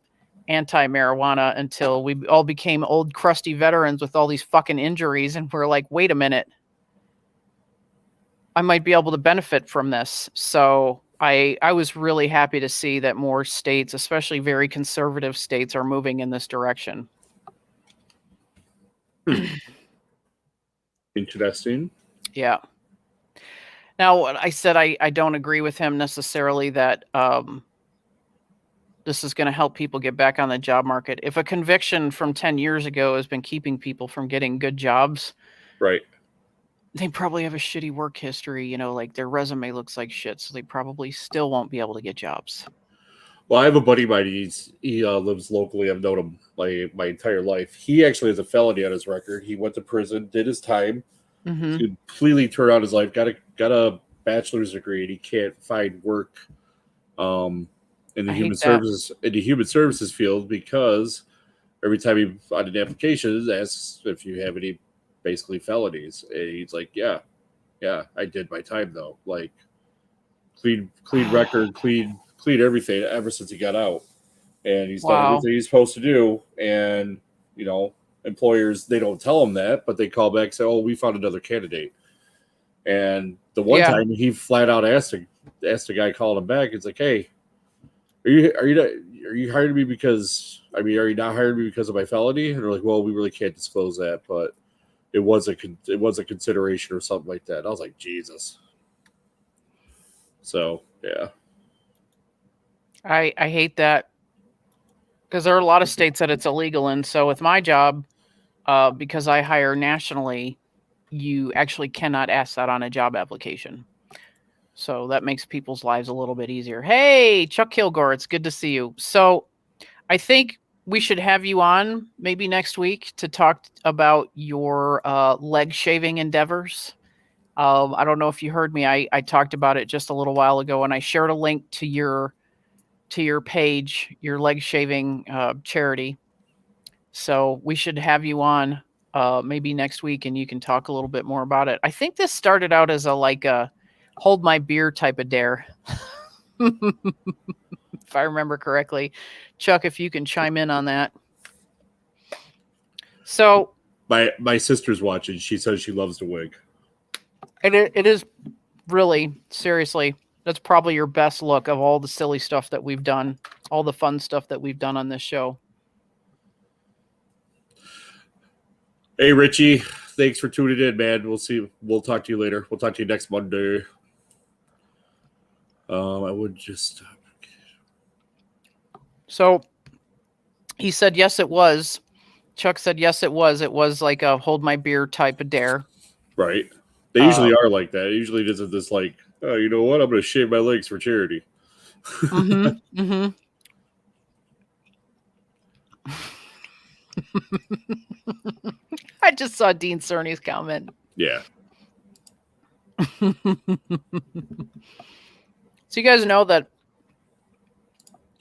anti-marijuana until we all became old, crusty veterans with all these fucking injuries. And we're like, wait a minute, I might be able to benefit from this. So I was really happy to see that more states, especially very conservative states, are moving in this direction. Interesting. Yeah. Now, I said I don't agree with him necessarily that this is going to help people get back on the job market. If a conviction from 10 years ago has been keeping people from getting good jobs, right, they probably have a shitty work history, like their resume looks like shit, so they probably still won't be able to get jobs. Well, I have a buddy of mine. He lives locally. I've known him my entire life. He actually has a felony on his record. He went to prison, did his time, completely turned out his life, got a bachelor's degree, and he can't find work in the human services field because every time he on an application asks if you have any basically felonies, and he's like, yeah, I did my time though, like clean record, clean everything ever since he got out, and he's done everything he's supposed to do. And employers, they don't tell him that, but they call back and say, oh, we found another candidate. And the one time he flat out asked the guy calling him back, it's like, hey, are you hiring me because are you not hiring me because of my felony? And they're like, well, we really can't disclose that, but it was a consideration or something like that. And I was like, Jesus. So yeah, I hate that because there are a lot of states that it's illegal in. So with my job, because I hire nationally, you actually cannot ask that on a job application. So that makes people's lives a little bit easier. Hey, Chuck Kilgore, it's good to see you. So I think we should have you on maybe next week to talk about your leg shaving endeavors. I don't know if you heard me. I talked about it just a little while ago, and I shared a link to your page, your leg shaving charity. So we should have you on maybe next week, and you can talk a little bit more about it. I think this started out as a hold my beer type of dare, if I remember correctly. Chuck, if you can chime in on that. So My sister's watching. She says she loves the wig. it is really, seriously, that's probably your best look of all the silly stuff that we've done, all the fun stuff that we've done on this show. Hey, Richie, thanks for tuning in, man. We'll see. We'll talk to you later. We'll talk to you next Monday. I would just. So he said, yes, it was. Chuck said, yes, it was. It was like a hold my beer type of dare. Right. They usually are like that. It usually isn't this like, oh, you know what? I'm going to shave my legs for charity. Mm-hmm. Mm-hmm. I just saw Dean Cerny's comment. Yeah. So you guys know that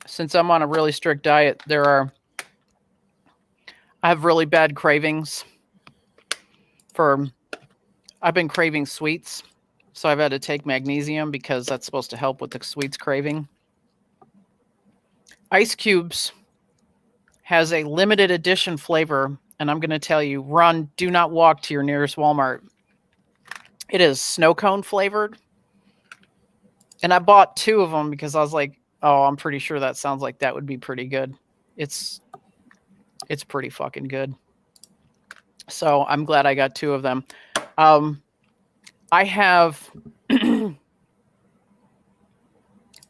since I'm on a really strict diet, I have really bad cravings I've been craving sweets. So I've had to take magnesium because that's supposed to help with the sweets craving. Ice Cubes has a limited edition flavor. And I'm going to tell you, run, do not walk to your nearest Walmart. It is snow cone flavored. And I bought 2 of them because I was like, oh, I'm pretty sure that sounds like that would be pretty good. It's pretty fucking good. So I'm glad I got 2 of them. I have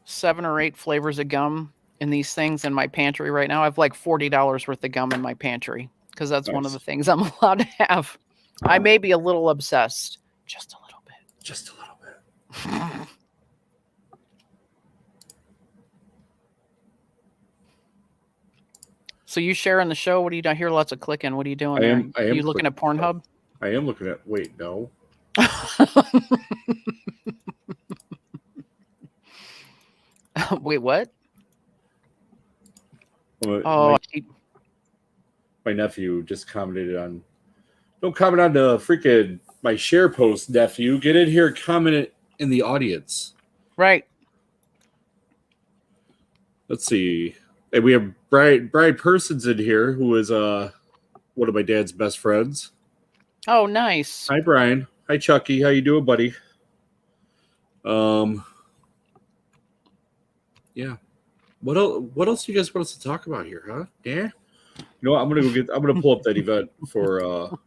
7 or 8 flavors of gum in these things in my pantry right now. I have like $40 worth of gum in my pantry because that's one of the things I'm allowed to have. I may be a little obsessed. Just a little bit. Just a little bit. So you sharing the show? What are you doing? I hear lots of clicking. What are you doing I there? am Are you looking at Pornhub? I am looking at. Wait, no. Wait, what? My nephew just commented on. Don't comment on the freaking my share post, nephew. Get in here, comment in the audience. Right. Let's see. And we have Brian Persons in here, who is one of my dad's best friends. Oh, nice. Hi, Brian. Hi, Chucky. How you doing, buddy? Yeah. What else do you guys want us to talk about here, huh? Yeah. You know what? I'm gonna pull up that event for I'm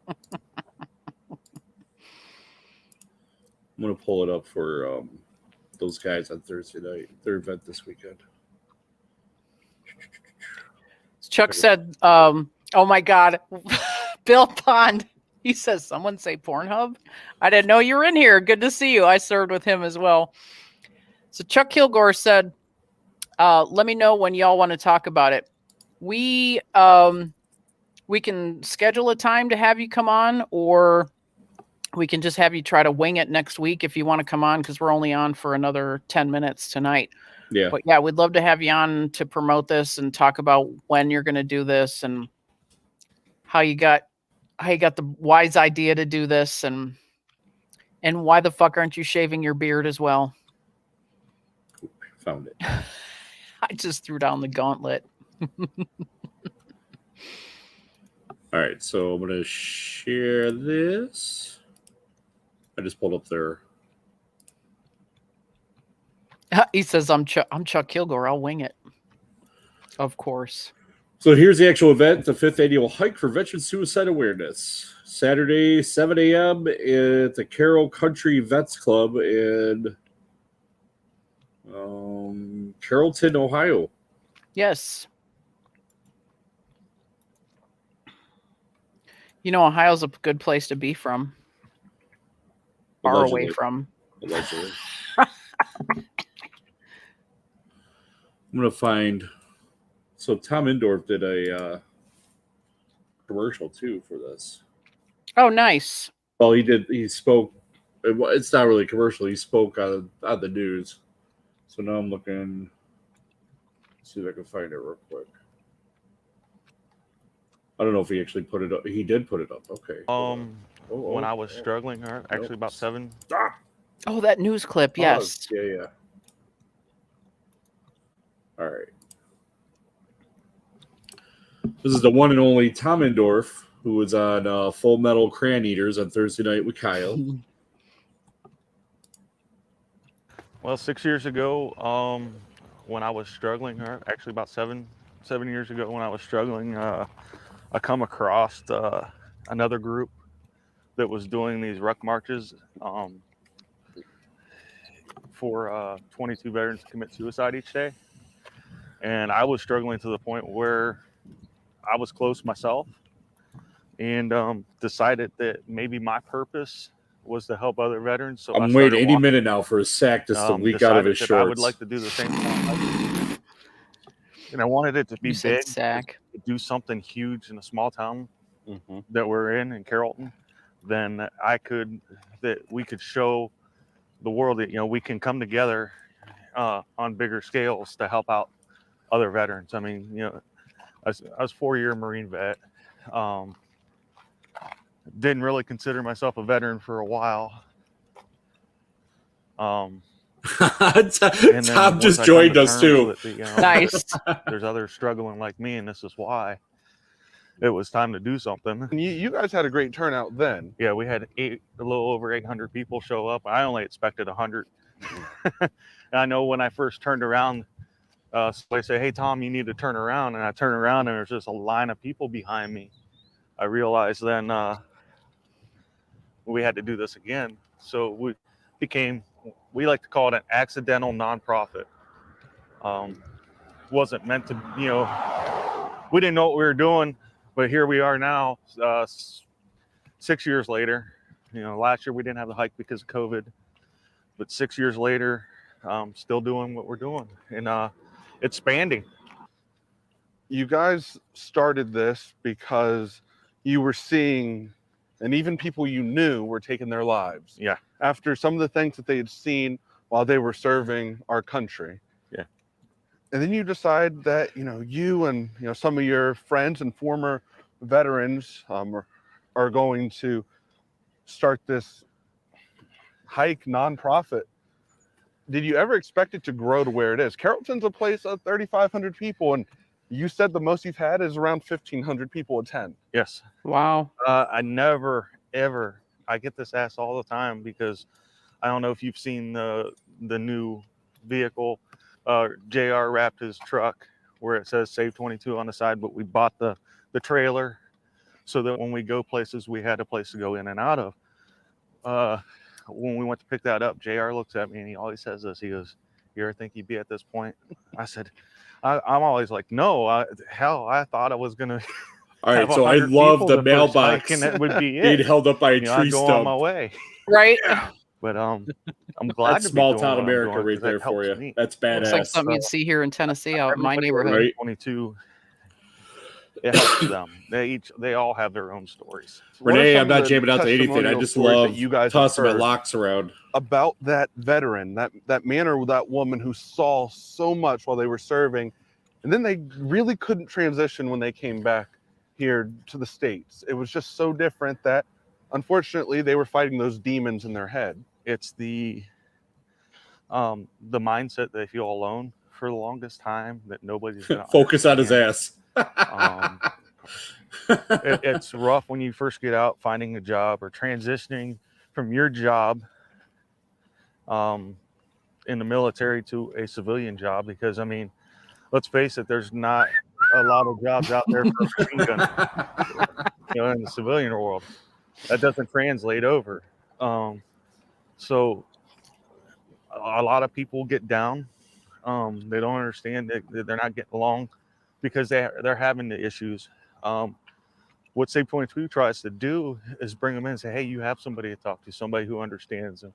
gonna pull it up for those guys on Thursday night, their event this weekend. Chuck said, oh my God, Bill Pond. He says, someone say Pornhub? I didn't know you were in here. Good to see you. I served with him as well. So Chuck Kilgore said, let me know when y'all want to talk about it. We can schedule a time to have you come on, or we can just have you try to wing it next week if you want to come on, because we're only on for another 10 minutes tonight. Yeah. But yeah, we'd love to have you on to promote this and talk about when you're going to do this and how you got the wise idea to do this, and why the fuck aren't you shaving your beard as well? Found it. I just threw down the gauntlet. All right, so I'm gonna share this. I just pulled up there. He says, I'm Chuck Kilgore. I'll wing it. Of course. So here's the actual event, the 5th annual hike for veteran suicide awareness. Saturday, 7 a.m. at the Carroll Country Vets Club in Carrollton, Ohio. Yes. You know, Ohio's a good place to be from. Far away from. Allegedly. I'm going to find So Tom Indorf did a commercial too for this. Oh, nice. Well, he spoke. It's not really a commercial. He spoke on the news. So now I'm looking. See if I can find it real quick. I don't know if he actually put it up. He did put it up. Okay. When I was struggling, actually about 7. Oh, that news clip. Yes. Yeah. All right. This is the one and only Tom Indorf, who was on Full Metal Crayon Eaters on Thursday night with Kyle. Well, 6 years ago, when I was struggling, actually about 7 years ago, when I was struggling, I come across another group that was doing these ruck marches for 22 veterans to commit suicide each day. And I was struggling to the point where I was close myself, and decided that maybe my purpose was to help other veterans. So I'm waiting any minute now for a sack just to leak out of his shorts. I would like to do the same thing. And I wanted it to be big, sack. to do something huge in a small town that we're in Carrollton. Then that we could show the world that, we can come together on bigger scales to help out other veterans. I mean, I was a 4-year Marine vet. Didn't really consider myself a veteran for a while. Tom just joined us too. Nice. There's others struggling like me, and this is why it was time to do something. And you guys had a great turnout then. Yeah, we had a little over 800 people show up. I only expected 100. And I know when I first turned around, somebody said, "Hey, Tom, you need to turn around." And I turned around, and there's just a line of people behind me. I realized then we had to do this again. So we like to call it an accidental nonprofit. Wasn't meant to, we didn't know what we were doing, but here we are now, 6 years later. Last year we didn't have the hike because of COVID, but 6 years later, still doing what we're doing, and expanding. You guys started this because you were seeing, and even people you knew were taking their lives. Yeah. After some of the things that they had seen while they were serving our country. Yeah. And then you decide that, you and, some of your friends and former veterans are going to start this hike nonprofit. Did you ever expect it to grow to where it is? Carrollton's a place of 3,500 people, and you said the most you've had is around 1,500 people attend. Yes. Wow. I never, ever, I get this asked all the time because I don't know if you've seen the new vehicle. JR wrapped his truck where it says Save 22 on the side, but we bought the trailer so that when we go places, we had a place to go in and out of. When we went to pick that up, JR looks at me and he always says this. He goes, "You ever think you'd be at this point?" I said, I'm always like, no, I thought I was going to. All right, so I love the mailbox. And that would be it. Being held up by a tree I'd go stump. on my way. Right. But I'm glad That's to be small doing town what I'm America doing, right 'cause there that for helps you. me. That's badass. Looks like something you'd see here in Tennessee, out in my Everybody neighborhood. Right. 22. It helps them. They all have their own stories. What are Renee, some I'm of not the jamming out to anything. I testimonial just stories that love you guys have tossing my heard locks around. about that veteran, that man or that woman who saw so much while they were serving, and then they really couldn't transition when they came back here to the States? It was just so different that, unfortunately, they were fighting those demons in their head. It's the mindset they feel alone for the longest time, that nobody's going to Focus on his ass. It's rough when you first get out, finding a job or transitioning from your job in the military to a civilian job, because, I mean, let's face it, there's not a lot of jobs out there for a machine gun, in the civilian world. That doesn't translate over. So a lot of people get down. They don't understand that they're not getting along because they're having the issues. What Save 22 tries to do is bring them in and say, "Hey, you have somebody to talk to, somebody who understands." And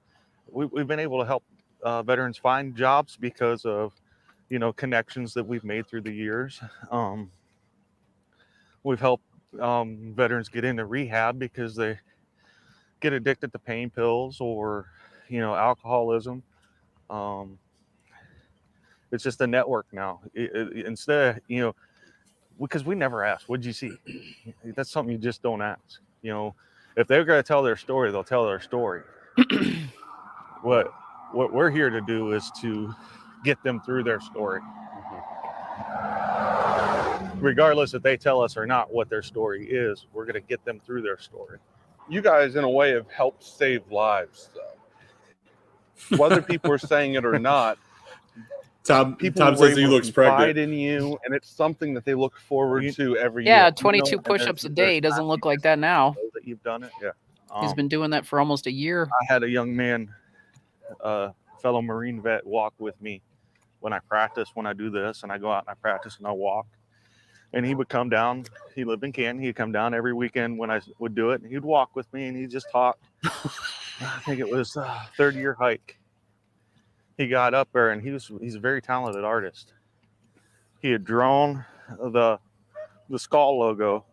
we've been able to help veterans find jobs because of, connections that we've made through the years. We've helped veterans get into rehab because they get addicted to pain pills or, alcoholism. It's just a network now. Instead, because we never ask, what'd you see? That's something you just don't ask. If they're going to tell their story, they'll tell their story. What we're here to do is to get them through their story. Regardless if they tell us or not what their story is, we're going to get them through their story. You guys, in a way, have helped save lives, though. Whether people are saying it or not, Tom people says he looks confide pregnant. in you, and it's something that they look forward to every Yeah, year. 22 push-ups a day doesn't look like that now. That you've done it, yeah. He's been doing that for almost a year. I had a young man, fellow Marine vet, walk with me when I practice. When I do this, and I go out and I practice and I walk. And he would come down. He lived in Canton. He'd come down every weekend when I would do it. And he'd walk with me and he'd just talk. I think it was a third-year hike. He got up there and he's a very talented artist. He had drawn the skull logo,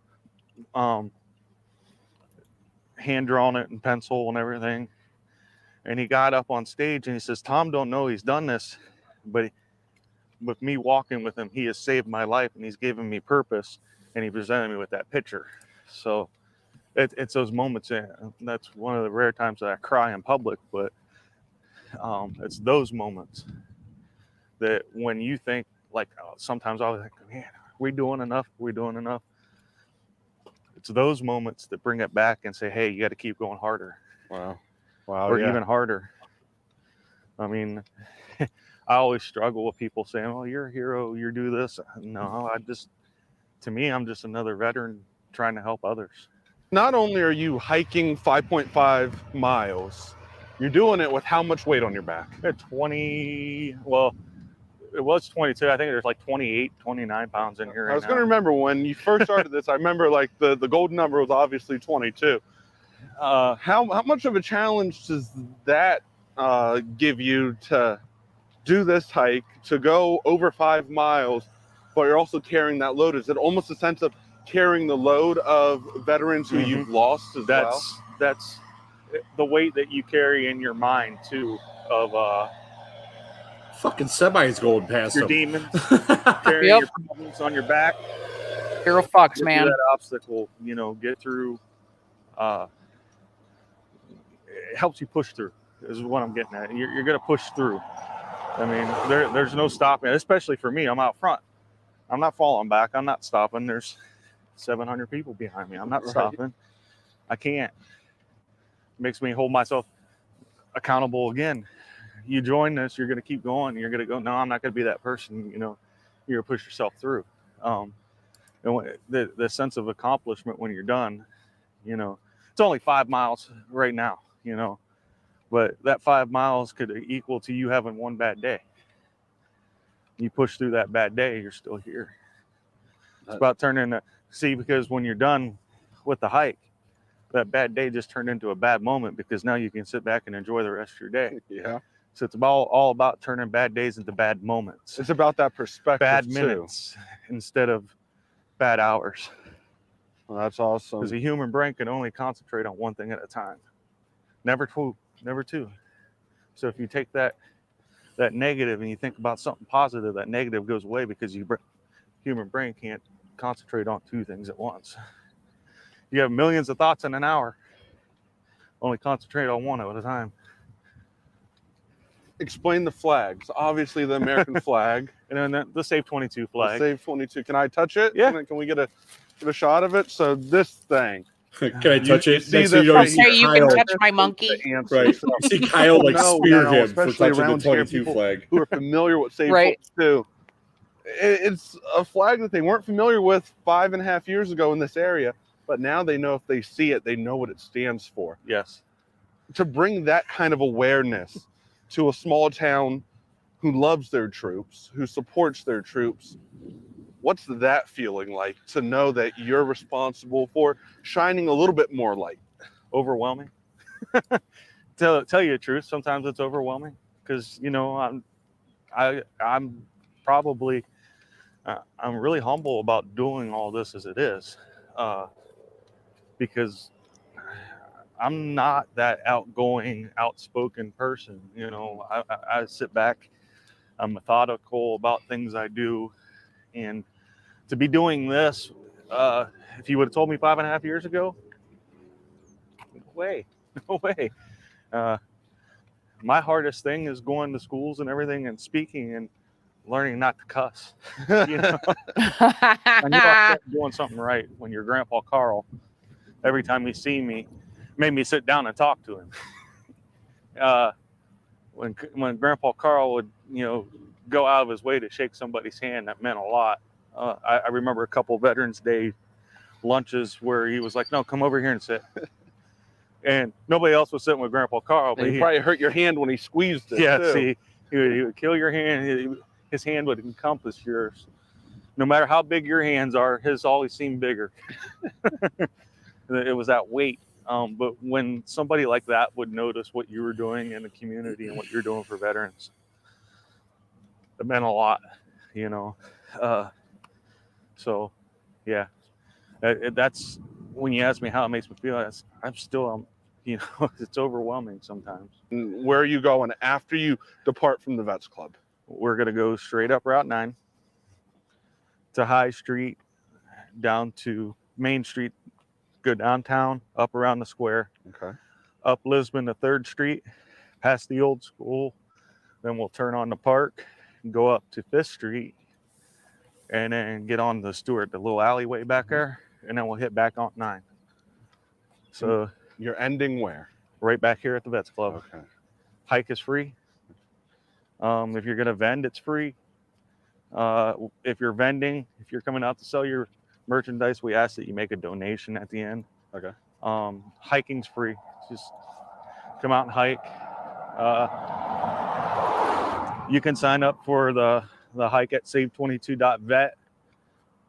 hand drawn it in pencil and everything. And he got up on stage and he says, Tom don't know he's done this, but with me walking with him, he has saved my life and he's given me purpose, and he presented me with that picture. So it's those moments, and that's one of the rare times that I cry in public, but it's those moments that when you think, like, sometimes I was like, man, are we doing enough? Are we doing enough? It's those moments that bring it back and say, hey, you got to keep going harder. Wow, Or yeah. even harder. I mean, I always struggle with people saying, oh, you're a hero, you do this. No, to me, I'm just another veteran trying to help others. Not only are you hiking 5.5 miles, you're doing it with how much weight on your back? At 20, well, it was 22. I think there's like 28, 29 pounds in here right I was going to now. remember when you first started this, I remember like the golden number was obviously 22. How much of a challenge does that give you to do this hike, to go over 5 miles, but you're also carrying that load? Is it almost a sense of carrying the load of veterans who you've lost as well? That's the weight that you carry in your mind too, of Fucking semi's going past your him. demons, carrying Yep. your problems on your back. Hero fucks, Get through man. that obstacle, get through. It helps you push through, is what I'm getting at. You're going to push through. I mean, there's no stopping, especially for me. I'm out front. I'm not falling back. I'm not stopping. There's 700 people behind me. I'm not stopping. I can't. It makes me hold myself accountable again. You join this, you're going to keep going. You're going to go, no, I'm not going to be that person. You're going to push yourself through. And the sense of accomplishment when you're done, it's only 5 miles right now, but that 5 miles could equal to you having one bad day. You push through that bad day, you're still here. It's about turning because when you're done with the hike, that bad day just turned into a bad moment, because now you can sit back and enjoy the rest of your day. Yeah. So it's all about turning bad days into bad moments. It's about that perspective, Bad too. minutes instead of bad hours. Well, that's awesome. Because a human brain can only concentrate on one thing at a time. Never two. So if you take that negative and you think about something positive, that negative goes away, because human brain can't concentrate on two things at once. You have millions of thoughts in an hour. Only concentrate on one at a time. Explain the flags. Obviously, the American flag. And then the Save 22 flag. The Save 22. Can I touch it? Yeah. Can we get a shot of it? So this thing. Can I touch it? see Next this thing you know, right you see Hey, you can Kyle, touch my monkey. right? You see Kyle like No, spear no, him for especially touching the around here, 22 people flag. who are familiar with Save Right. 22. It's a flag that they weren't familiar with 5.5 years ago in this area, but now they know if they see it, they know what it stands for. Yes. To bring that kind of awareness to a small town who loves their troops, who supports their troops, what's that feeling like, to know that you're responsible for shining a little bit more light? Overwhelming. Tell you the truth, sometimes it's overwhelming, because I'm probably I'm really humble about doing all this as it is, because I'm not that outgoing, outspoken person. You know, I sit back, I'm methodical about things I do, and to be doing this, if you would have told me 5.5 years ago, no way, no way. My hardest thing is going to schools and everything and speaking and learning not to cuss. You know, I knew I started doing something right when your grandpa Carl, every time he seen me, made me sit down and talk to him. When Grandpa Carl would, you know, go out of his way to shake somebody's hand, that meant a lot. I remember a couple Veterans Day lunches where he was like, "No, come over here and sit." And nobody else was sitting with Grandpa Carl, but And he probably hurt your hand when he squeezed it. yeah, too. see, he would kill your hand. His hand would encompass yours. No matter how big your hands are, his always seemed bigger. It was that weight. But when somebody like that would notice what you were doing in the community and what you're doing for veterans, it meant a lot, you know. So, yeah, that's when you ask me how it makes me feel. I'm still, you know, it's overwhelming sometimes. And where are you going after you depart from the Vets Club? We're gonna go straight up Route 9 to High Street, down to Main Street, go downtown, up around the square, Okay. up Lisbon to 3rd Street, past the old school. Then we'll turn on the park, go up to 5th Street, and then get on the Stewart, the little alleyway back there, and then we'll hit back on 9. So you're ending where? Right back here at the Vets Club. Okay. Hike is free. If you're gonna vend, it's free. If you're vending, if you're coming out to sell your merchandise, we ask that you make a donation at the end. Okay. Hiking's free. Just come out and hike. You can sign up for the hike at save22.vet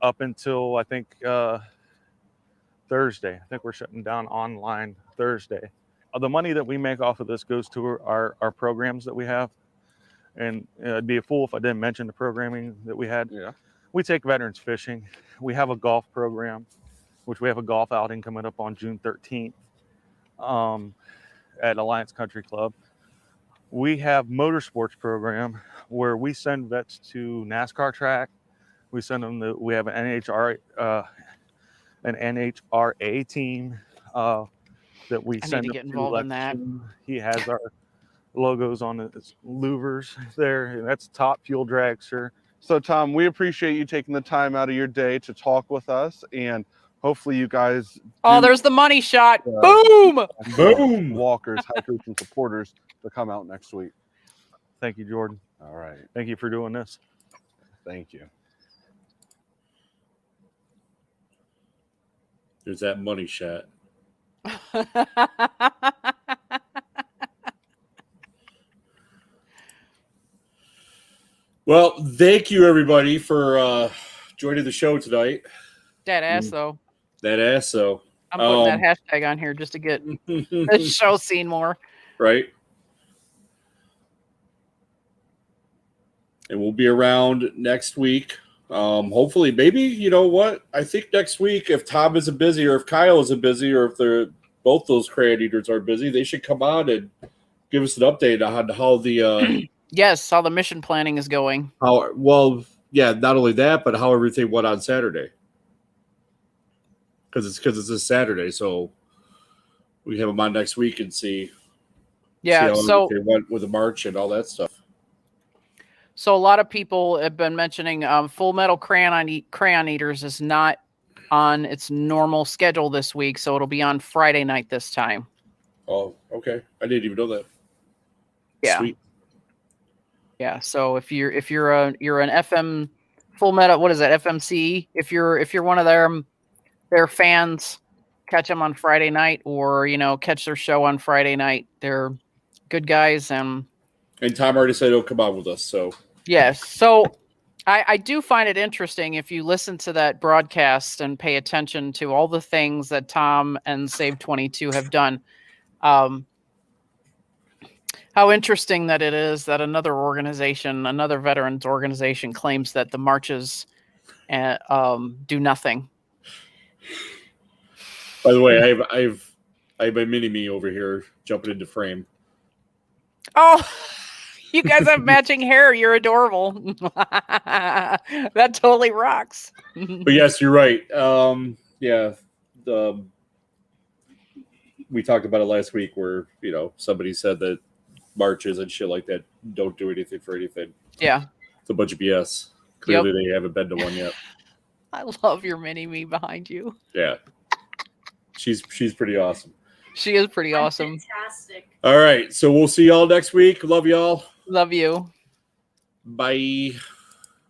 up until I think Thursday. I think we're shutting down online Thursday. The money that we make off of this goes to our programs that we have. And I'd be a fool if I didn't mention the programming that we had. Yeah. We take veterans fishing. We have a golf program, which we have a golf outing coming up on June 13th at Alliance Country Club. We have motorsports program where we send vets to NASCAR track. We send them we have an NHRA team that we send I need to get involved in that. He has our logos on his louvers there, and that's top fuel dragster. So Tom, we appreciate you taking the time out of your day to talk with us, and hopefully you guys there's the money shot. Boom! Boom! Walkers, hikers, and supporters to come out next week. Thank you, Jordan. All right. Thank you for doing this. Thank you. There's that money shot. Well, thank you everybody for joining the show tonight. Dead ass though. That ass, though. I'm putting that hashtag on here just to get the show seen more. Right. And we'll be around next week. Hopefully, maybe, you know what? I think next week, if Tom isn't busy or if Kyle isn't busy or if they're both those crayon eaters are busy, they should come on and give us an update on how the yes, how the mission planning is going. Not only that, but how everything went on Saturday. Because it's this Saturday, so we have them on next week and see. Yeah, how they went with the march and all that stuff. So a lot of people have been mentioning Full Metal Crayon Eaters is not on its normal schedule this week, so it'll be on Friday night this time. Oh, okay. I didn't even know that. Yeah. Sweet. Yeah. So if you're an FM Full Metal, what is that, FMC? If you're one of their fans, catch them on Friday night, or catch their show on Friday night. They're good guys, and Tom already said he'll come on with us. So yes. So I do find it interesting if you listen to that broadcast and pay attention to all the things that Tom and Save 22 have done. How interesting that it is that another organization, another veterans organization, claims that the marches do nothing. By the way, I have my mini me over here jumping into frame. Oh, you guys have matching hair. You're adorable. That totally rocks. But yes, you're right. Yeah, we talked about it last week where, somebody said that marches and shit like that don't do anything for anything. Yeah. It's a bunch of BS. Clearly they haven't been to one yet. I love your mini me behind you. Yeah. She's pretty awesome. She is pretty awesome. Fantastic. All right. So we'll see y'all next week. Love y'all. Love you. Bye.